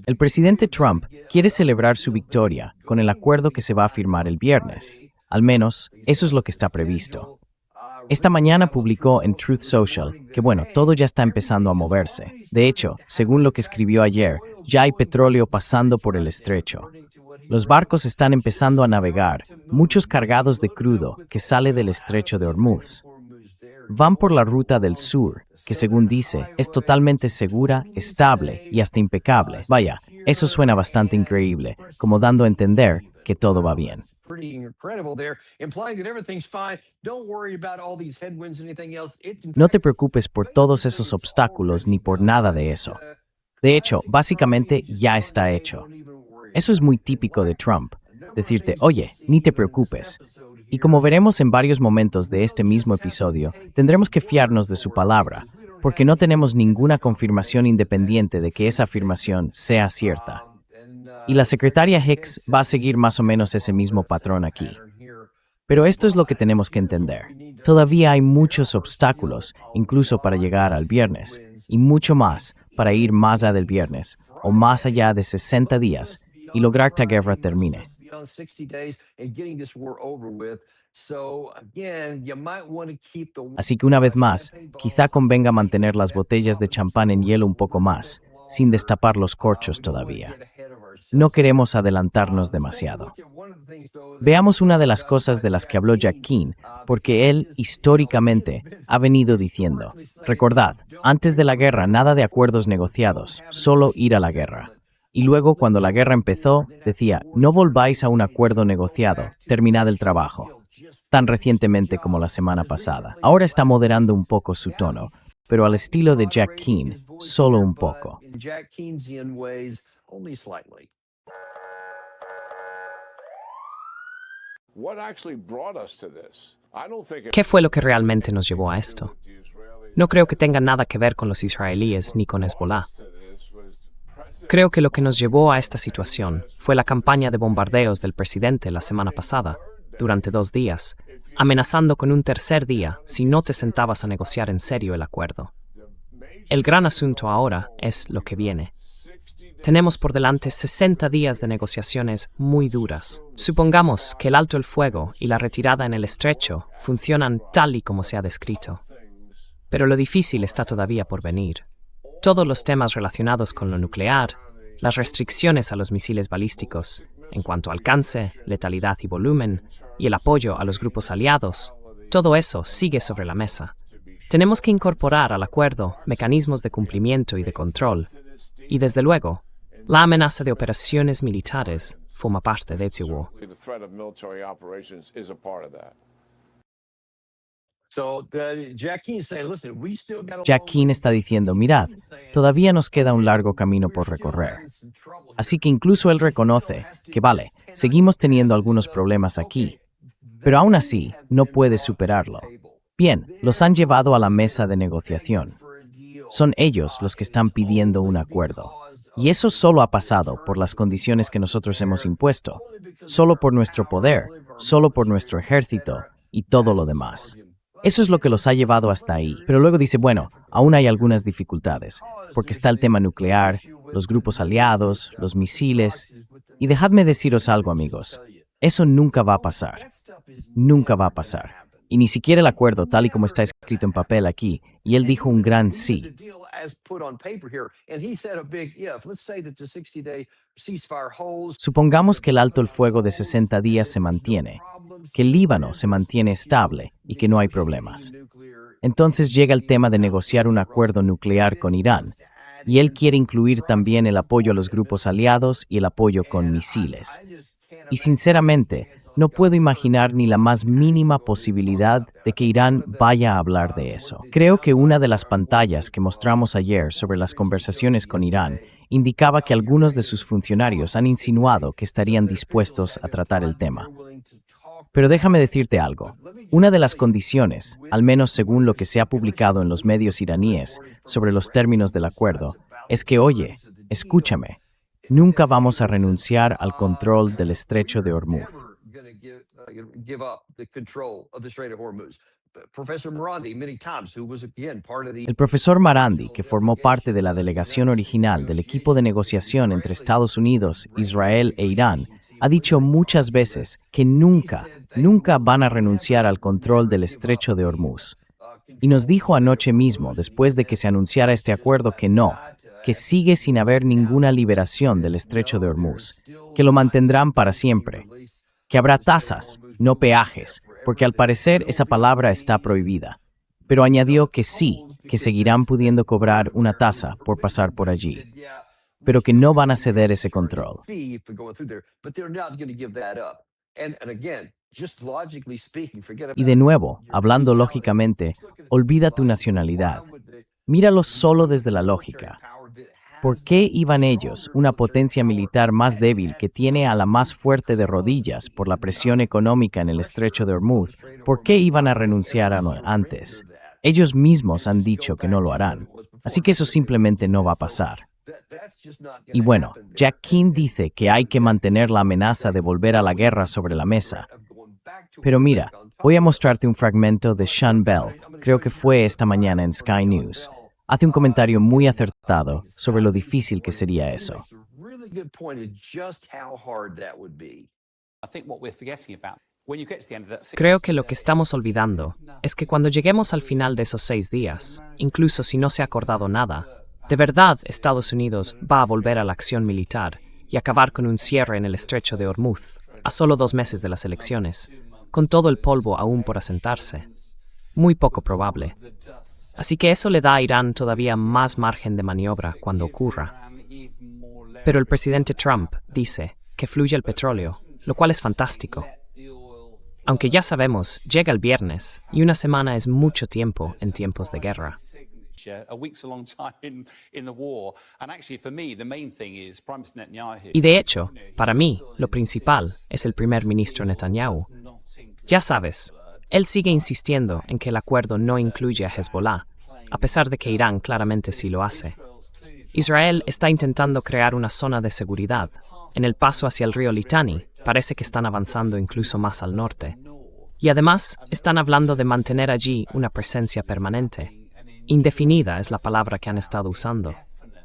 El presidente Trump quiere celebrar su victoria con el acuerdo que se va a firmar el viernes. Al menos, eso es lo que está previsto. Esta mañana publicó en Truth Social que, todo ya está empezando a moverse. De hecho, según lo que escribió ayer, ya hay petróleo pasando por el estrecho. Los barcos están empezando a navegar, muchos cargados de crudo que sale del estrecho de Hormuz. Van por la ruta del sur, que según dice, es totalmente segura, estable y hasta impecable. Vaya, eso suena bastante increíble, como dando a entender que todo va bien. No te preocupes por todos esos obstáculos ni por nada de eso. De hecho, básicamente ya está hecho. Eso es muy típico de Trump, decirte, oye, ni te preocupes. Y como veremos en varios momentos de este mismo episodio, tendremos que fiarnos de su palabra, porque no tenemos ninguna confirmación independiente de que esa afirmación sea cierta. Y la secretaria Hicks va a seguir más o menos ese mismo patrón aquí. Pero esto es lo que tenemos que entender. Todavía hay muchos obstáculos, incluso para llegar al viernes, y mucho más para ir más allá del viernes, o más allá de 60 días, y lograr que la guerra termine. Así que una vez más, quizá convenga mantener las botellas de champán en hielo un poco más, sin destapar los corchos todavía. No queremos adelantarnos demasiado. Veamos una de las cosas de las que habló Jack Keane, porque él, históricamente, ha venido diciendo, recordad, antes de la guerra nada de acuerdos negociados, solo ir a la guerra. Y luego, cuando la guerra empezó, decía, no volváis a un acuerdo negociado, terminad el trabajo. Tan recientemente como la semana pasada. Ahora está moderando un poco su tono, pero al estilo de Jack Keane, solo un poco. ¿Qué fue lo que realmente nos llevó a esto? No creo que tenga nada que ver con los israelíes ni con Hezbollah. Creo que lo que nos llevó a esta situación fue la campaña de bombardeos del presidente la semana pasada, durante 2 días, amenazando con un tercer día si no te sentabas a negociar en serio el acuerdo. El gran asunto ahora es lo que viene. Tenemos por delante 60 días de negociaciones muy duras. Supongamos que el alto el fuego y la retirada en el estrecho funcionan tal y como se ha descrito. Pero lo difícil está todavía por venir. Todos los temas relacionados con lo nuclear, las restricciones a los misiles balísticos, en cuanto a alcance, letalidad y volumen, y el apoyo a los grupos aliados, todo eso sigue sobre la mesa. Tenemos que incorporar al acuerdo mecanismos de cumplimiento y de control, y desde luego, la amenaza de operaciones militares forma parte de ese war. Jack Keane está diciendo, mirad, todavía nos queda un largo camino por recorrer. Así que incluso él reconoce que, vale, seguimos teniendo algunos problemas aquí, pero aún así no puede superarlo. Bien, los han llevado a la mesa de negociación. Son ellos los que están pidiendo un acuerdo. Y eso solo ha pasado por las condiciones que nosotros hemos impuesto, solo por nuestro poder, solo por nuestro ejército y todo lo demás. Eso es lo que los ha llevado hasta ahí. Pero luego dice, aún hay algunas dificultades, porque está el tema nuclear, los grupos aliados, los misiles. Y dejadme deciros algo, amigos. Eso nunca va a pasar. Nunca va a pasar. Y ni siquiera el acuerdo, tal y como está escrito en papel aquí, y él dijo un gran sí. Supongamos que el alto el fuego de 60 días se mantiene, que el Líbano se mantiene estable y que no hay problemas. Entonces llega el tema de negociar un acuerdo nuclear con Irán, y él quiere incluir también el apoyo a los grupos aliados y el apoyo con misiles. Y sinceramente, no puedo imaginar ni la más mínima posibilidad de que Irán vaya a hablar de eso. Creo que una de las pantallas que mostramos ayer sobre las conversaciones con Irán indicaba que algunos de sus funcionarios han insinuado que estarían dispuestos a tratar el tema. Pero déjame decirte algo. Una de las condiciones, al menos según lo que se ha publicado en los medios iraníes sobre los términos del acuerdo, es que, oye, escúchame, nunca vamos a renunciar al control del estrecho de Hormuz. El profesor Marandi, que formó parte de la delegación original del equipo de negociación entre Estados Unidos, Israel e Irán, ha dicho muchas veces que nunca van a renunciar al control del estrecho de Hormuz. Y nos dijo anoche mismo, después de que se anunciara este acuerdo, que sigue sin haber ninguna liberación del estrecho de Hormuz, que lo mantendrán para siempre, que habrá tasas, no peajes, porque al parecer esa palabra está prohibida. Pero añadió que sí, que seguirán pudiendo cobrar una tasa por pasar por allí, pero que no van a ceder ese control. Y de nuevo, hablando lógicamente, olvida tu nacionalidad. Míralo solo desde la lógica. ¿Por qué iban ellos, una potencia militar más débil que tiene a la más fuerte de rodillas por la presión económica en el estrecho de Hormuz, por qué iban a renunciar antes? Ellos mismos han dicho que no lo harán, así que eso simplemente no va a pasar. Y bueno, Jack King dice que hay que mantener la amenaza de volver a la guerra sobre la mesa. Pero mira, voy a mostrarte un fragmento de Sean Bell, creo que fue esta mañana en Sky News. Hace un comentario muy acertado sobre lo difícil que sería eso. Creo que lo que estamos olvidando es que cuando lleguemos al final de esos 6 días, incluso si no se ha acordado nada, de verdad Estados Unidos va a volver a la acción militar y acabar con un cierre en el estrecho de Hormuz, a solo 2 meses de las elecciones, con todo el polvo aún por asentarse. Muy poco probable. Así que eso le da a Irán todavía más margen de maniobra cuando ocurra. Pero el presidente Trump dice que fluye el petróleo, lo cual es fantástico. Aunque ya sabemos, llega el viernes y una semana es mucho tiempo en tiempos de guerra. Y de hecho, para mí, lo principal es el primer ministro Netanyahu. Ya sabes, él sigue insistiendo en que el acuerdo no incluye a Hezbollah, a pesar de que Irán claramente sí lo hace. Israel está intentando crear una zona de seguridad. En el paso hacia el río Litani, parece que están avanzando incluso más al norte. Y además, están hablando de mantener allí una presencia permanente. Indefinida es la palabra que han estado usando.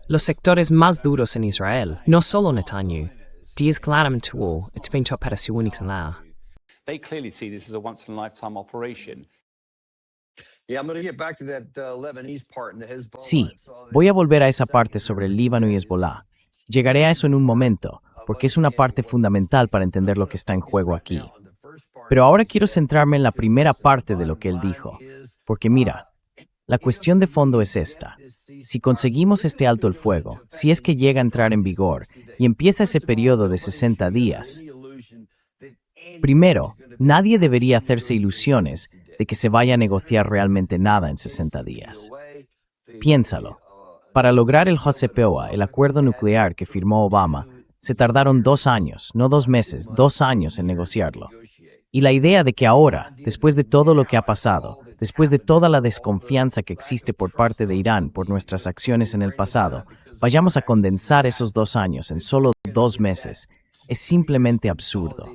Los sectores más duros en Israel, no solo Netanyahu, es claramente They clearly see this as a once-in-a-lifetime operation. Sí, voy a volver a esa parte sobre el Líbano y Hezbollah. Llegaré a eso en un momento, porque es una parte fundamental para entender lo que está en juego aquí. Pero ahora quiero centrarme en la primera parte de lo que él dijo, porque mira, la cuestión de fondo es esta. Si conseguimos este alto el fuego, si es que llega a entrar en vigor y empieza ese periodo de 60 días, primero, nadie debería hacerse ilusiones de que se vaya a negociar realmente nada en 60 días. Piénsalo. Para lograr el JCPOA, el acuerdo nuclear que firmó Obama, se tardaron 2 años, no 2 meses, 2 años en negociarlo. Y la idea de que ahora, después de todo lo que ha pasado, después de toda la desconfianza que existe por parte de Irán por nuestras acciones en el pasado, vayamos a condensar esos 2 años en solo 2 meses, es simplemente absurdo.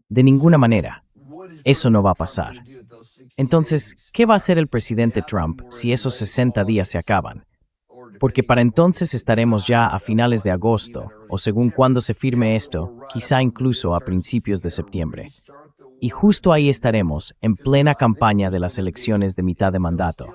De ninguna manera. Eso no va a pasar. Entonces, ¿qué va a hacer el presidente Trump si esos 60 días se acaban? Porque para entonces estaremos ya a finales de agosto, o según cuando se firme esto, quizá incluso a principios de septiembre. Y justo ahí estaremos, en plena campaña de las elecciones de mitad de mandato.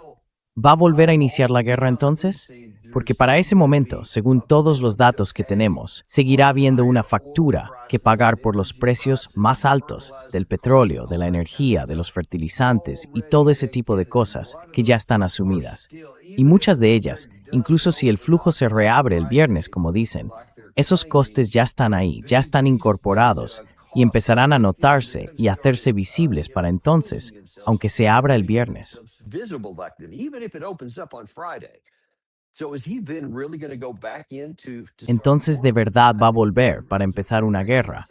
¿Va a volver a iniciar la guerra entonces? Porque para ese momento, según todos los datos que tenemos, seguirá habiendo una factura que pagar por los precios más altos del petróleo, de la energía, de los fertilizantes y todo ese tipo de cosas que ya están asumidas. Y muchas de ellas, incluso si el flujo se reabre el viernes, como dicen, esos costes ya están ahí, ya están incorporados y empezarán a notarse y a hacerse visibles para entonces, aunque se abra el viernes. Entonces, ¿de verdad va a volver para empezar una guerra?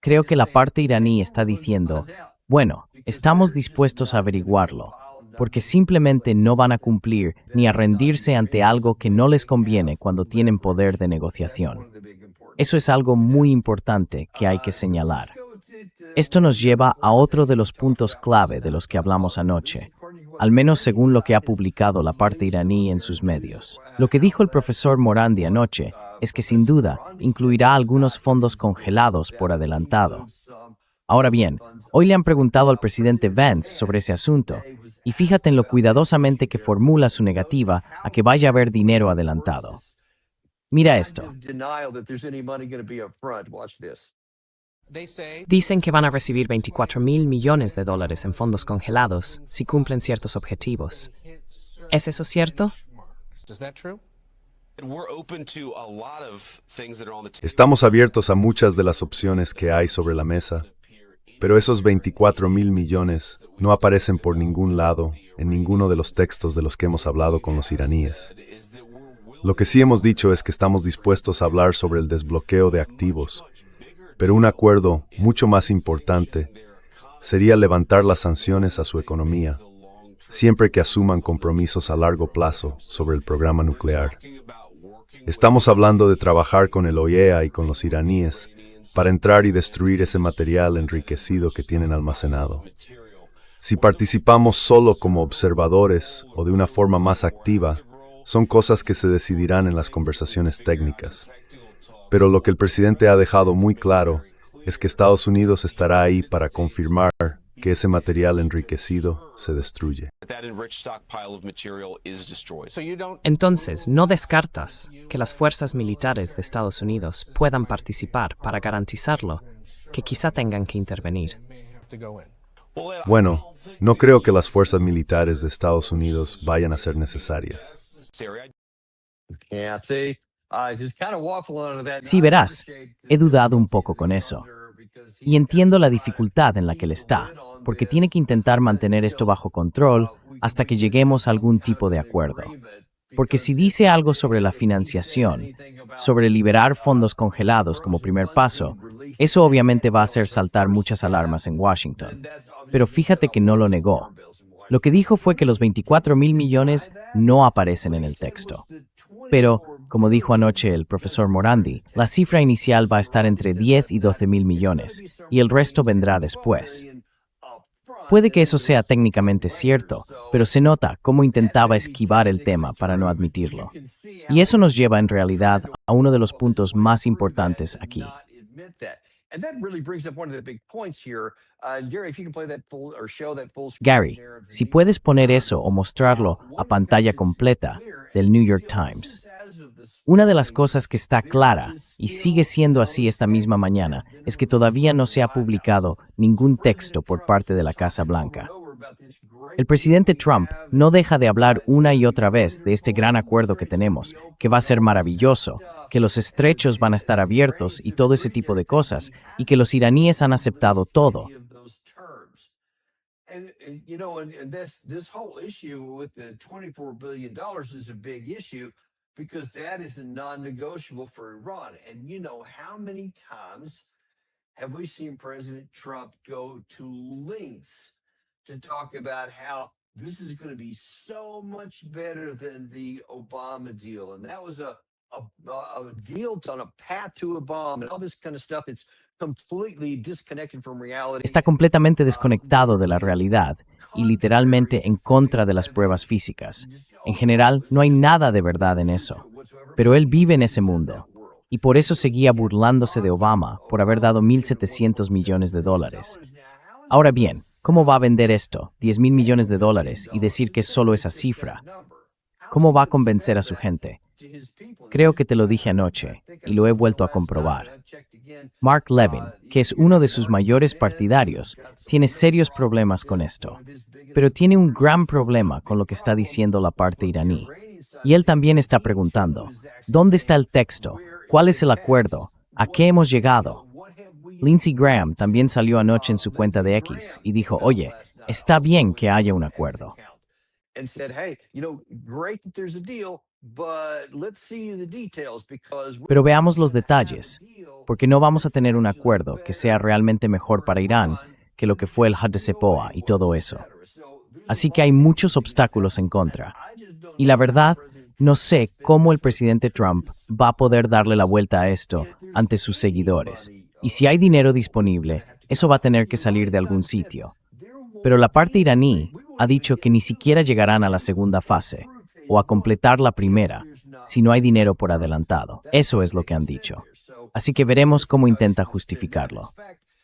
Creo que la parte iraní está diciendo, bueno, estamos dispuestos a averiguarlo, porque simplemente no van a cumplir ni a rendirse ante algo que no les conviene cuando tienen poder de negociación. Eso es algo muy importante que hay que señalar. Esto nos lleva a otro de los puntos clave de los que hablamos anoche, al menos según lo que ha publicado la parte iraní en sus medios. Lo que dijo el profesor Morandi anoche es que sin duda incluirá algunos fondos congelados por adelantado. Ahora bien, hoy le han preguntado al presidente Vance sobre ese asunto, y fíjate en lo cuidadosamente que formula su negativa a que vaya a haber dinero adelantado. Mira esto. Dicen que van a recibir 24.000 millones de dólares en fondos congelados si cumplen ciertos objetivos. ¿Es eso cierto? Estamos abiertos a muchas de las opciones que hay sobre la mesa, pero esos 24.000 millones no aparecen por ningún lado en ninguno de los textos de los que hemos hablado con los iraníes. Lo que sí hemos dicho es que estamos dispuestos a hablar sobre el desbloqueo de activos, pero un acuerdo mucho más importante sería levantar las sanciones a su economía, siempre que asuman compromisos a largo plazo sobre el programa nuclear. Estamos hablando de trabajar con el OIEA y con los iraníes para entrar y destruir ese material enriquecido que tienen almacenado. Si participamos solo como observadores o de una forma más activa, son cosas que se decidirán en las conversaciones técnicas. Pero lo que el presidente ha dejado muy claro es que Estados Unidos estará ahí para confirmar que ese material enriquecido se destruye. Entonces, ¿no descartas que las fuerzas militares de Estados Unidos puedan participar para garantizarlo, que quizá tengan que intervenir? Bueno, no creo que las fuerzas militares de Estados Unidos vayan a ser necesarias. Sí, verás, he dudado un poco con eso. Y entiendo la dificultad en la que él está, porque tiene que intentar mantener esto bajo control hasta que lleguemos a algún tipo de acuerdo. Porque si dice algo sobre la financiación, sobre liberar fondos congelados como primer paso, eso obviamente va a hacer saltar muchas alarmas en Washington. Pero fíjate que no lo negó. Lo que dijo fue que los 24.000 millones no aparecen en el texto. Pero, como dijo anoche el profesor Morandi, la cifra inicial va a estar entre 10 y 12.000 millones, y el resto vendrá después. Puede que eso sea técnicamente cierto, pero se nota cómo intentaba esquivar el tema para no admitirlo. Y eso nos lleva en realidad a uno de los puntos más importantes aquí. Gary, si puedes poner eso o mostrarlo a pantalla completa del New York Times. Una de las cosas que está clara, y sigue siendo así esta misma mañana, es que todavía no se ha publicado ningún texto por parte de la Casa Blanca. El presidente Trump no deja de hablar una y otra vez de este gran acuerdo que tenemos, que va a ser maravilloso, que los estrechos van a estar abiertos y todo ese tipo de cosas, y que los iraníes han aceptado todo. Because that is a non-negotiable for Iran. And you know, how many times have we seen President Trump go to lengths to talk about how this is going to be so much better than the Obama deal? And that was a deal on a path to a bomb and all this kind of stuff. It's completely disconnected from reality. Está completamente desconectado de la realidad y literalmente en contra de las pruebas físicas. En general, no hay nada de verdad en eso. Pero él vive en ese mundo. Y por eso seguía burlándose de Obama por haber dado 1.700 millones de dólares. Ahora bien, ¿cómo va a vender esto, 10.000 millones de dólares, y decir que es solo esa cifra? ¿Cómo va a convencer a su gente? Creo que te lo dije anoche, y lo he vuelto a comprobar. Mark Levin, que es uno de sus mayores partidarios, tiene serios problemas con esto. Pero tiene un gran problema con lo que está diciendo la parte iraní. Y él también está preguntando, ¿dónde está el texto? ¿Cuál es el acuerdo? ¿A qué hemos llegado? Lindsey Graham también salió anoche en su cuenta de X y dijo, oye, está bien que haya un acuerdo. Pero veamos los detalles, porque no vamos a tener un acuerdo que sea realmente mejor para Irán que lo que fue el JCPOA y todo eso. Así que hay muchos obstáculos en contra. Y la verdad No sé cómo el presidente Trump va a poder darle la vuelta a esto ante sus seguidores. Y si hay dinero disponible, eso va a tener que salir de algún sitio. Pero la parte iraní ha dicho que ni siquiera llegarán a la segunda fase o a completar la primera si no hay dinero por adelantado. Eso es lo que han dicho. Así que veremos cómo intenta justificarlo.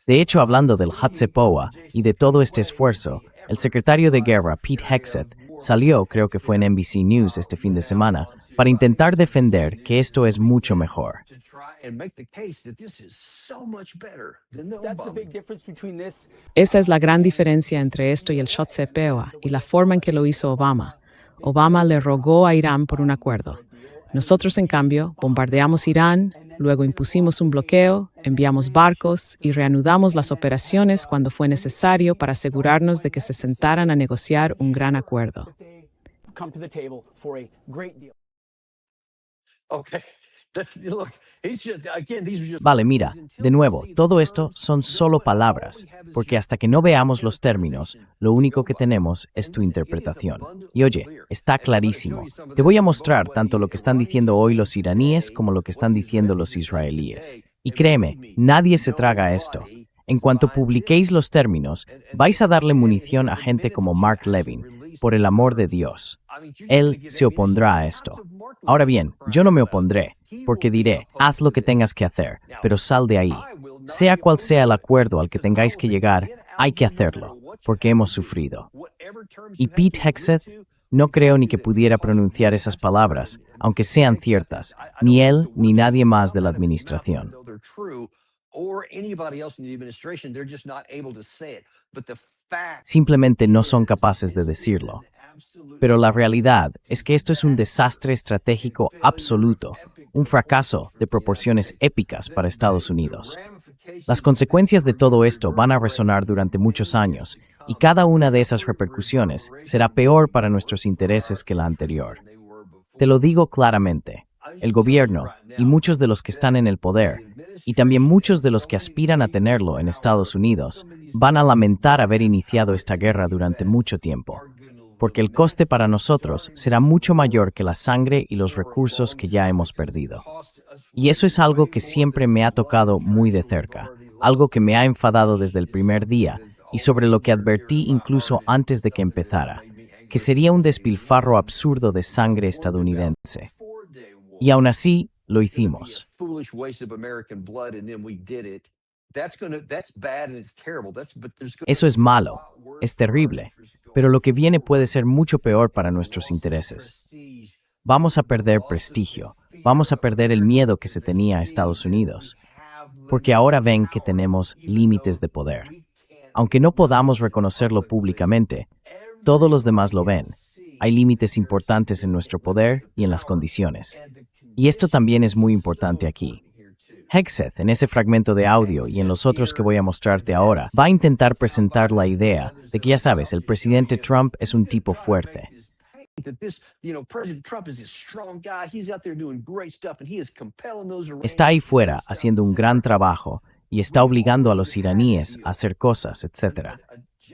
De hecho, hablando del Hatzepoa y de todo este esfuerzo, el secretario de Guerra, Pete Hegseth, salió, creo que fue en NBC News este fin de semana, para intentar defender que esto es mucho mejor. Esa es la gran diferencia entre esto y el Hatzepoa y la forma en que lo hizo Obama. Obama le rogó a Irán por un acuerdo. Nosotros, en cambio, bombardeamos Irán, luego impusimos un bloqueo, enviamos barcos y reanudamos las operaciones cuando fue necesario para asegurarnos de que se sentaran a negociar un gran acuerdo. Vale, mira, de nuevo, todo esto son solo palabras, porque hasta que no veamos los términos, lo único que tenemos es tu interpretación. Y oye, está clarísimo. Te voy a mostrar tanto lo que están diciendo hoy los iraníes como lo que están diciendo los israelíes. Y créeme, nadie se traga esto. En cuanto publiquéis los términos, vais a darle munición a gente como Mark Levin, por el amor de Dios. Él se opondrá a esto. Ahora bien, yo no me opondré, porque diré, haz lo que tengas que hacer, pero sal de ahí. Sea cual sea el acuerdo al que tengáis que llegar, hay que hacerlo, porque hemos sufrido. Y Pete Hegseth, no creo ni que pudiera pronunciar esas palabras, aunque sean ciertas, ni él ni nadie más de la administración. Simplemente no son capaces de decirlo. Pero la realidad es que esto es un desastre estratégico absoluto, un fracaso de proporciones épicas para Estados Unidos. Las consecuencias de todo esto van a resonar durante muchos años, y cada una de esas repercusiones será peor para nuestros intereses que la anterior. Te lo digo claramente, el gobierno y muchos de los que están en el poder, y también muchos de los que aspiran a tenerlo en Estados Unidos, van a lamentar haber iniciado esta guerra durante mucho tiempo, porque el coste para nosotros será mucho mayor que la sangre y los recursos que ya hemos perdido. Y eso es algo que siempre me ha tocado muy de cerca, algo que me ha enfadado desde el primer día y sobre lo que advertí incluso antes de que empezara, que sería un despilfarro absurdo de sangre estadounidense. Y aún así, lo hicimos. Eso es malo, es terrible, pero lo que viene puede ser mucho peor para nuestros intereses. Vamos a perder prestigio, vamos a perder el miedo que se tenía a Estados Unidos, porque ahora ven que tenemos límites de poder. Aunque no podamos reconocerlo públicamente, todos los demás lo ven. Hay límites importantes en nuestro poder y en las condiciones. Y esto también es muy importante aquí. Hegseth, en ese fragmento de audio y en los otros que voy a mostrarte ahora, va a intentar presentar la idea de que, ya sabes, el presidente Trump es un tipo fuerte. Está ahí fuera haciendo un gran trabajo y está obligando a los iraníes a hacer cosas, etc.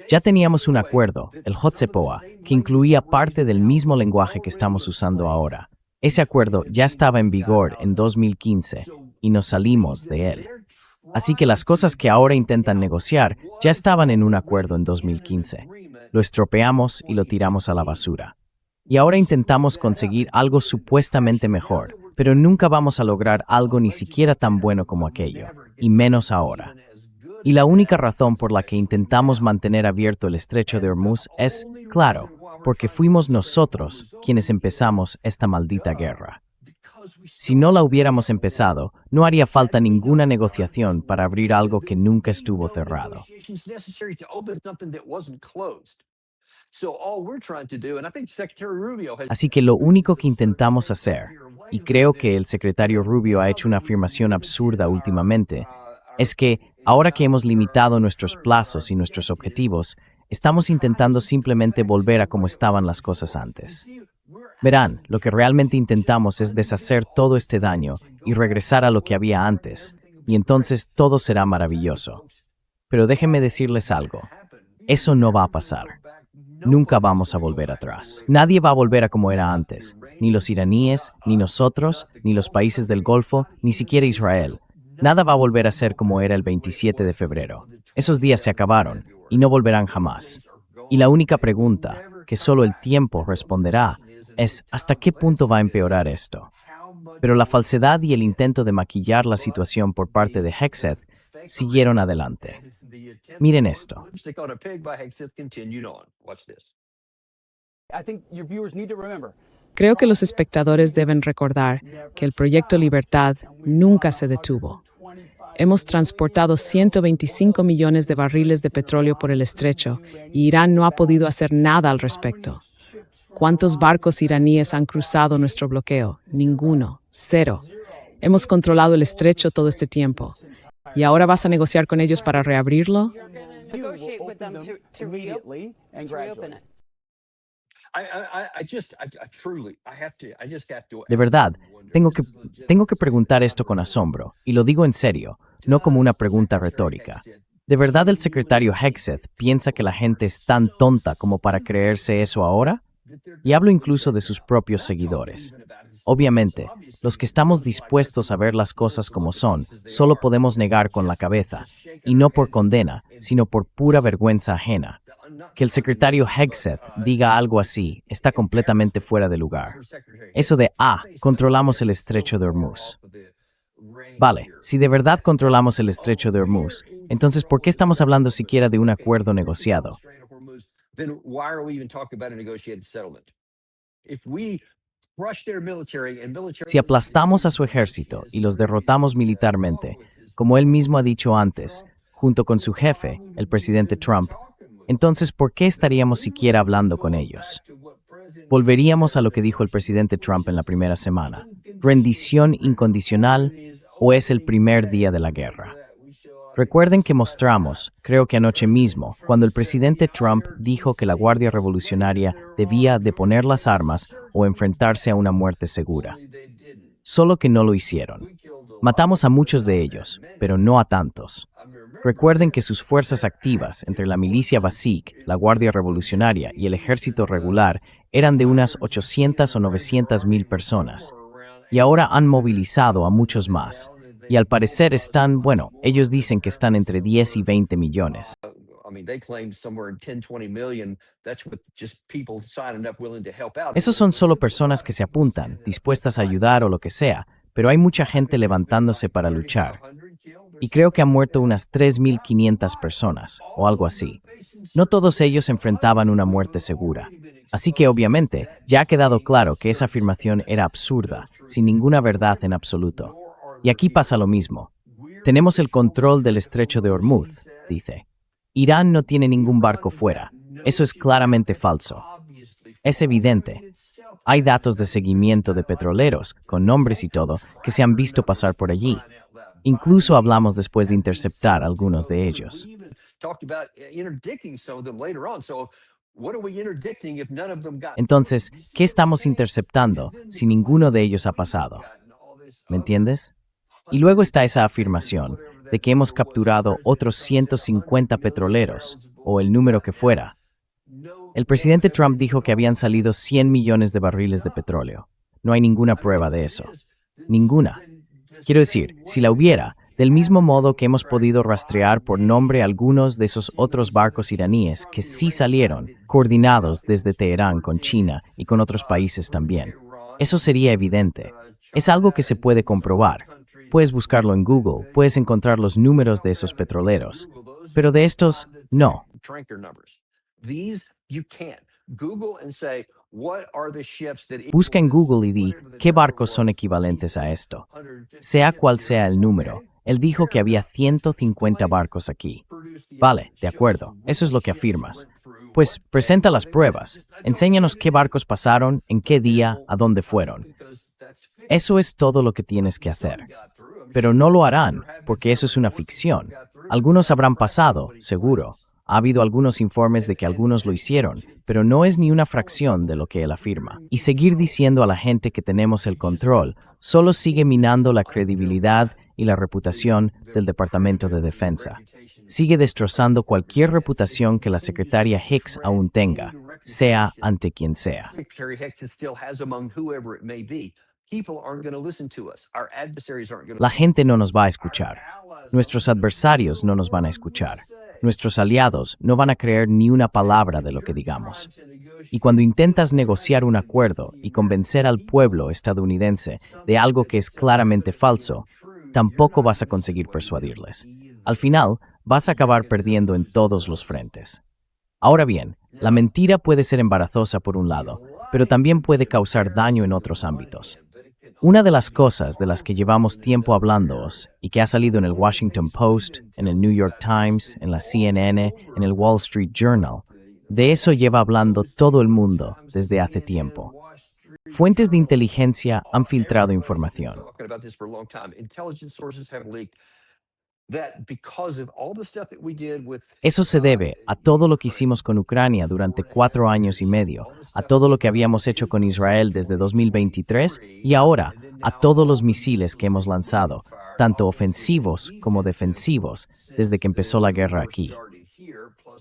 Ya teníamos un acuerdo, el Hatzepoa, que incluía parte del mismo lenguaje que estamos usando ahora. Ese acuerdo ya estaba en vigor en 2015 y nos salimos de él. Así que las cosas que ahora intentan negociar ya estaban en un acuerdo en 2015. Lo estropeamos y lo tiramos a la basura. Y ahora intentamos conseguir algo supuestamente mejor, pero nunca vamos a lograr algo ni siquiera tan bueno como aquello, y menos ahora. Y la única razón por la que intentamos mantener abierto el estrecho de Hormuz es, claro, porque fuimos nosotros quienes empezamos esta maldita guerra. Si no la hubiéramos empezado, no haría falta ninguna negociación para abrir algo que nunca estuvo cerrado. Así que lo único que intentamos hacer, y creo que el secretario Rubio ha hecho una afirmación absurda últimamente, es que, ahora que hemos limitado nuestros plazos y nuestros objetivos, estamos intentando simplemente volver a como estaban las cosas antes. Verán, lo que realmente intentamos es deshacer todo este daño y regresar a lo que había antes, y entonces todo será maravilloso. Pero déjenme decirles algo, eso no va a pasar. Nunca vamos a volver atrás. Nadie va a volver a como era antes. Ni los iraníes, ni nosotros, ni los países del Golfo, ni siquiera Israel. Nada va a volver a ser como era el 27 de febrero. Esos días se acabaron y no volverán jamás. Y la única pregunta, que solo el tiempo responderá, es ¿hasta qué punto va a empeorar esto? Pero la falsedad y el intento de maquillar la situación por parte de Hegseth siguieron adelante. Miren esto. Creo que los espectadores deben recordar que el proyecto Libertad nunca se detuvo. Hemos transportado 125 millones de barriles de petróleo por el estrecho y Irán no ha podido hacer nada al respecto. ¿Cuántos barcos iraníes han cruzado nuestro bloqueo? Ninguno. Cero. Hemos controlado el estrecho todo este tiempo. ¿Y ahora vas a negociar con ellos para reabrirlo? Negotiate with them to reopen it. De verdad, tengo que preguntar esto con asombro, y lo digo en serio, no como una pregunta retórica. ¿De verdad el secretario Hegseth piensa que la gente es tan tonta como para creerse eso ahora? Y hablo incluso de sus propios seguidores. Obviamente, los que estamos dispuestos a ver las cosas como son, solo podemos negar con la cabeza, y no por condena, sino por pura vergüenza ajena. Que el secretario Hegseth diga algo así está completamente fuera de lugar. Eso de, controlamos el estrecho de Hormuz. Vale, si de verdad controlamos el estrecho de Hormuz, entonces ¿por qué estamos hablando siquiera de un acuerdo negociado? Si aplastamos a su ejército y los derrotamos militarmente, como él mismo ha dicho antes, junto con su jefe, el presidente Trump, entonces ¿por qué estaríamos siquiera hablando con ellos? Volveríamos a lo que dijo el presidente Trump en la primera semana. ¿Rendición incondicional o es el primer día de la guerra? Recuerden que mostramos, creo que anoche mismo, cuando el presidente Trump dijo que la Guardia Revolucionaria debía deponer las armas o enfrentarse a una muerte segura. Solo que no lo hicieron. Matamos a muchos de ellos, pero no a tantos. Recuerden que sus fuerzas activas, entre la milicia Basij, la Guardia Revolucionaria y el ejército regular, eran de unas 800 o 900 mil personas. Y ahora han movilizado a muchos más. Y al parecer están, ellos dicen que están entre 10 y 20 millones. Esos son solo personas que se apuntan, dispuestas a ayudar o lo que sea, pero hay mucha gente levantándose para luchar. Y creo que han muerto unas 3.500 personas, o algo así. No todos ellos enfrentaban una muerte segura. Así que obviamente ya ha quedado claro que esa afirmación era absurda, sin ninguna verdad en absoluto. Y aquí pasa lo mismo. Tenemos el control del estrecho de Hormuz, dice. Irán no tiene ningún barco fuera. Eso es claramente falso. Es evidente. Hay datos de seguimiento de petroleros, con nombres y todo, que se han visto pasar por allí. Incluso hablamos después de interceptar algunos de ellos. Entonces, ¿qué estamos interceptando si ninguno de ellos ha pasado? ¿Me entiendes? Y luego está esa afirmación de que hemos capturado otros 150 petroleros, o el número que fuera. El presidente Trump dijo que habían salido 100 millones de barriles de petróleo. No hay ninguna prueba de eso. Ninguna. Quiero decir, si la hubiera, del mismo modo que hemos podido rastrear por nombre algunos de esos otros barcos iraníes que sí salieron, coordinados desde Teherán con China y con otros países también. Eso sería evidente. Es algo que se puede comprobar. Puedes buscarlo en Google, puedes encontrar los números de esos petroleros. Pero de estos, no. Busca en Google y di qué barcos son equivalentes a esto. Sea cual sea el número, él dijo que había 150 barcos aquí. Vale, de acuerdo, eso es lo que afirmas. Pues presenta las pruebas, enséñanos qué barcos pasaron, en qué día, a dónde fueron. Eso es todo lo que tienes que hacer. Pero no lo harán, porque eso es una ficción. Algunos habrán pasado, seguro. Ha habido algunos informes de que algunos lo hicieron, pero no es ni una fracción de lo que él afirma. Y seguir diciendo a la gente que tenemos el control solo sigue minando la credibilidad y la reputación del Departamento de Defensa. sigue destrozando cualquier reputación que la secretaria Hicks aún tenga, sea ante quien sea. Secretary Hicks still has among whoever it may be. People aren't going to listen to us. Our adversaries aren't going to. La gente no nos va a escuchar. Nuestros adversarios no nos van a escuchar. Nuestros aliados no van a creer ni una palabra de lo que digamos. Y cuando intentas negociar un acuerdo y convencer al pueblo estadounidense de algo que es claramente falso, tampoco vas a conseguir persuadirles. Al final, vas a acabar perdiendo en todos los frentes. Ahora bien, la mentira puede ser embarazosa por un lado, pero también puede causar daño en otros ámbitos. Una de las cosas de las que llevamos tiempo hablándoos y que ha salido en el Washington Post, en el New York Times, en la CNN, en el Wall Street Journal, de eso lleva hablando todo el mundo desde hace tiempo. Fuentes de inteligencia han filtrado información. Eso se debe a todo lo que hicimos con Ucrania durante 4 años y medio, a todo lo que habíamos hecho con Israel desde 2023 y ahora a todos los misiles que hemos lanzado, tanto ofensivos como defensivos, desde que empezó la guerra aquí.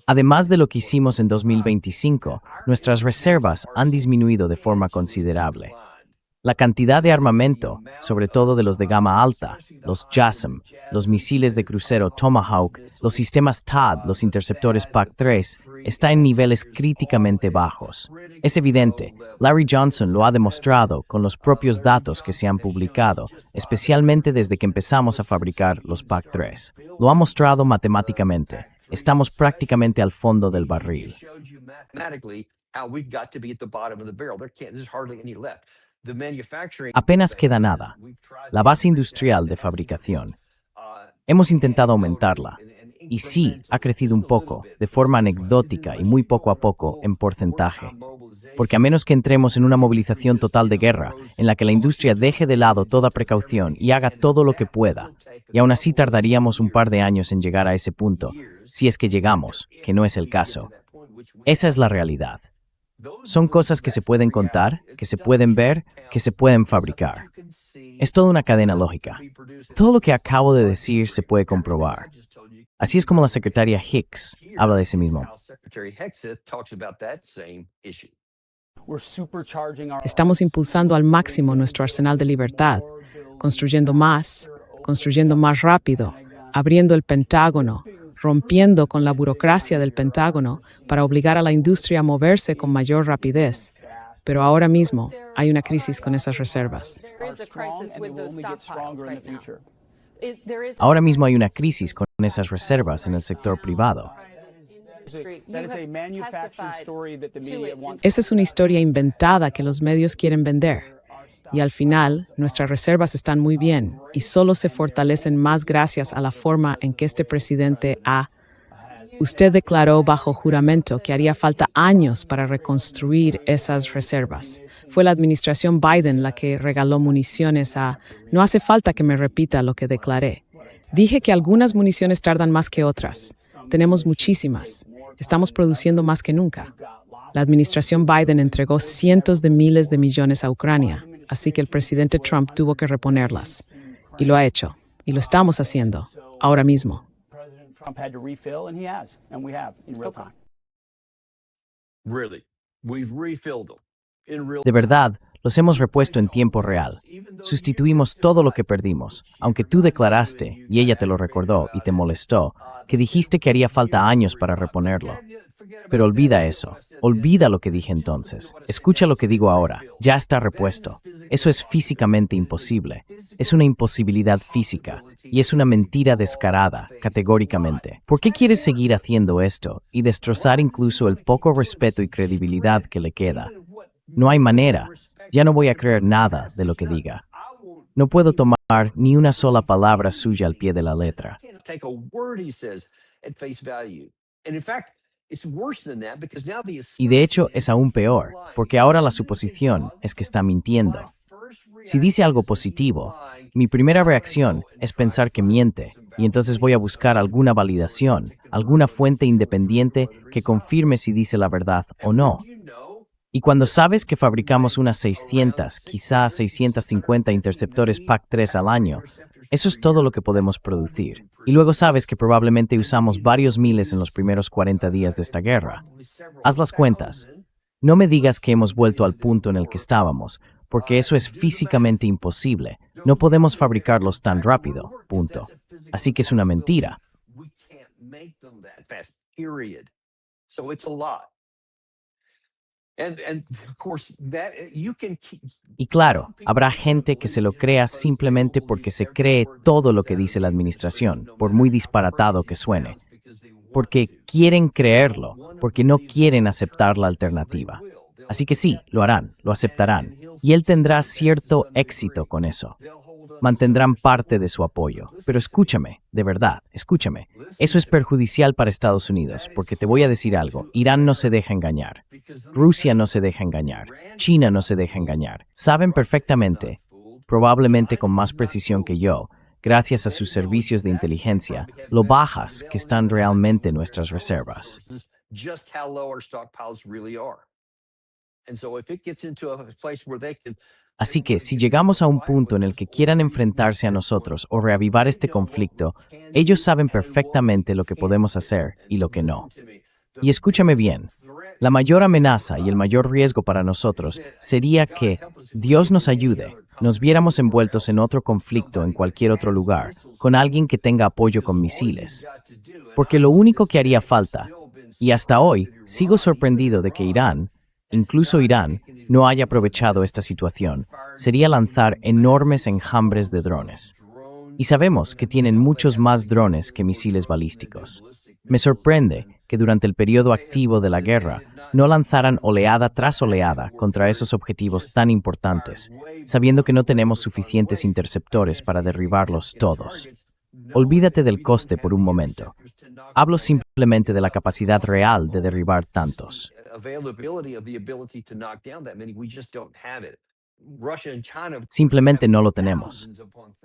Además de lo que hicimos en 2025, nuestras reservas han disminuido de forma considerable. La cantidad de armamento, sobre todo de los de gama alta, los JASSM, los misiles de crucero Tomahawk, los sistemas THAAD, los interceptores PAC-3, está en niveles críticamente bajos. Es evidente, Larry Johnson lo ha demostrado con los propios datos que se han publicado, especialmente desde que empezamos a fabricar los PAC-3. Lo ha mostrado matemáticamente. Estamos prácticamente al fondo del barril. Apenas queda nada. La base industrial de fabricación. Hemos intentado aumentarla. Y sí, ha crecido un poco, de forma anecdótica y muy poco a poco, en porcentaje. Porque a menos que entremos en una movilización total de guerra, en la que la industria deje de lado toda precaución y haga todo lo que pueda, y aún así tardaríamos un par de años en llegar a ese punto, si es que llegamos, que no es el caso. Esa es la realidad. Son cosas que se pueden contar, que se pueden ver, que se pueden fabricar. Es toda una cadena lógica. Todo lo que acabo de decir se puede comprobar. Así es como la secretaria Hicks habla de sí mismo. Estamos impulsando al máximo nuestro arsenal de libertad, construyendo más rápido, abriendo el Pentágono, rompiendo con la burocracia del Pentágono para obligar a la industria a moverse con mayor rapidez. Pero ahora mismo hay una crisis con esas reservas. Ahora mismo hay una crisis con esas reservas en el sector privado. Esa es una historia inventada que los medios quieren vender. Y al final, nuestras reservas están muy bien y solo se fortalecen más gracias a la forma en que este presidente ha... Usted declaró bajo juramento que haría falta años para reconstruir esas reservas. Fue la administración Biden la que regaló municiones a... No hace falta que me repita lo que declaré. Dije que algunas municiones tardan más que otras. Tenemos muchísimas. Estamos produciendo más que nunca. La administración Biden entregó cientos de miles de millones a Ucrania. Así que el presidente Trump tuvo que reponerlas. Y lo ha hecho. Y lo estamos haciendo. Ahora mismo. De verdad, los hemos repuesto en tiempo real. Sustituimos todo lo que perdimos, aunque tú declaraste, y ella te lo recordó y te molestó, que dijiste que haría falta años para reponerlo. Pero olvida eso. Olvida lo que dije entonces. Escucha lo que digo ahora. Ya está repuesto. Eso es físicamente imposible. Es una imposibilidad física. Y es una mentira descarada, categóricamente. ¿Por qué quieres seguir haciendo esto y destrozar incluso el poco respeto y credibilidad que le queda? No hay manera. Ya no voy a creer nada de lo que diga. No puedo tomar ni una sola palabra suya al pie de la letra. Y de hecho es aún peor, porque ahora la suposición es que está mintiendo. Si dice algo positivo, mi primera reacción es pensar que miente, y entonces voy a buscar alguna validación, alguna fuente independiente que confirme si dice la verdad o no. Y cuando sabes que fabricamos unas 600, quizás 650 interceptores PAC-3 al año, eso es todo lo que podemos producir. Y luego sabes que probablemente usamos varios miles en los primeros 40 días de esta guerra. Haz las cuentas. No me digas que hemos vuelto al punto en el que estábamos, porque eso es físicamente imposible. No podemos fabricarlos tan rápido, punto. Así que es una mentira. We can't make them that fast, period. So it's a lot. And of course, that you can keep. Y claro, habrá gente que se lo crea simplemente porque se cree todo lo que dice la administración, por muy disparatado que suene. Porque quieren creerlo, porque no quieren aceptar la alternativa. Así que sí, lo harán, lo aceptarán, y él tendrá cierto éxito con eso. Mantendrán parte de su apoyo. Pero escúchame, de verdad, escúchame. Eso es perjudicial para Estados Unidos, porque te voy a decir algo, Irán no se deja engañar. Rusia no se deja engañar. China no se deja engañar. Saben perfectamente, probablemente con más precisión que yo, gracias a sus servicios de inteligencia, lo bajas que están realmente nuestras reservas. Just how low our stockpiles really are. And so if it gets into a place where they can. Así que si llegamos a un punto en el que quieran enfrentarse a nosotros o reavivar este conflicto, ellos saben perfectamente lo que podemos hacer y lo que no. Y escúchame bien, la mayor amenaza y el mayor riesgo para nosotros sería que, Dios nos ayude, nos viéramos envueltos en otro conflicto en cualquier otro lugar, con alguien que tenga apoyo con misiles. Porque lo único que haría falta, y hasta hoy sigo sorprendido de que Irán, incluso Irán, no haya aprovechado esta situación, sería lanzar enormes enjambres de drones. Y sabemos que tienen muchos más drones que misiles balísticos. Me sorprende que durante el periodo activo de la guerra no lanzaran oleada tras oleada contra esos objetivos tan importantes, sabiendo que no tenemos suficientes interceptores para derribarlos todos. Olvídate del coste por un momento. Hablo simplemente de la capacidad real de derribar tantos. Availability of the ability to knock down that many, we just don't have it. Russia and China Simplemente no lo tenemos.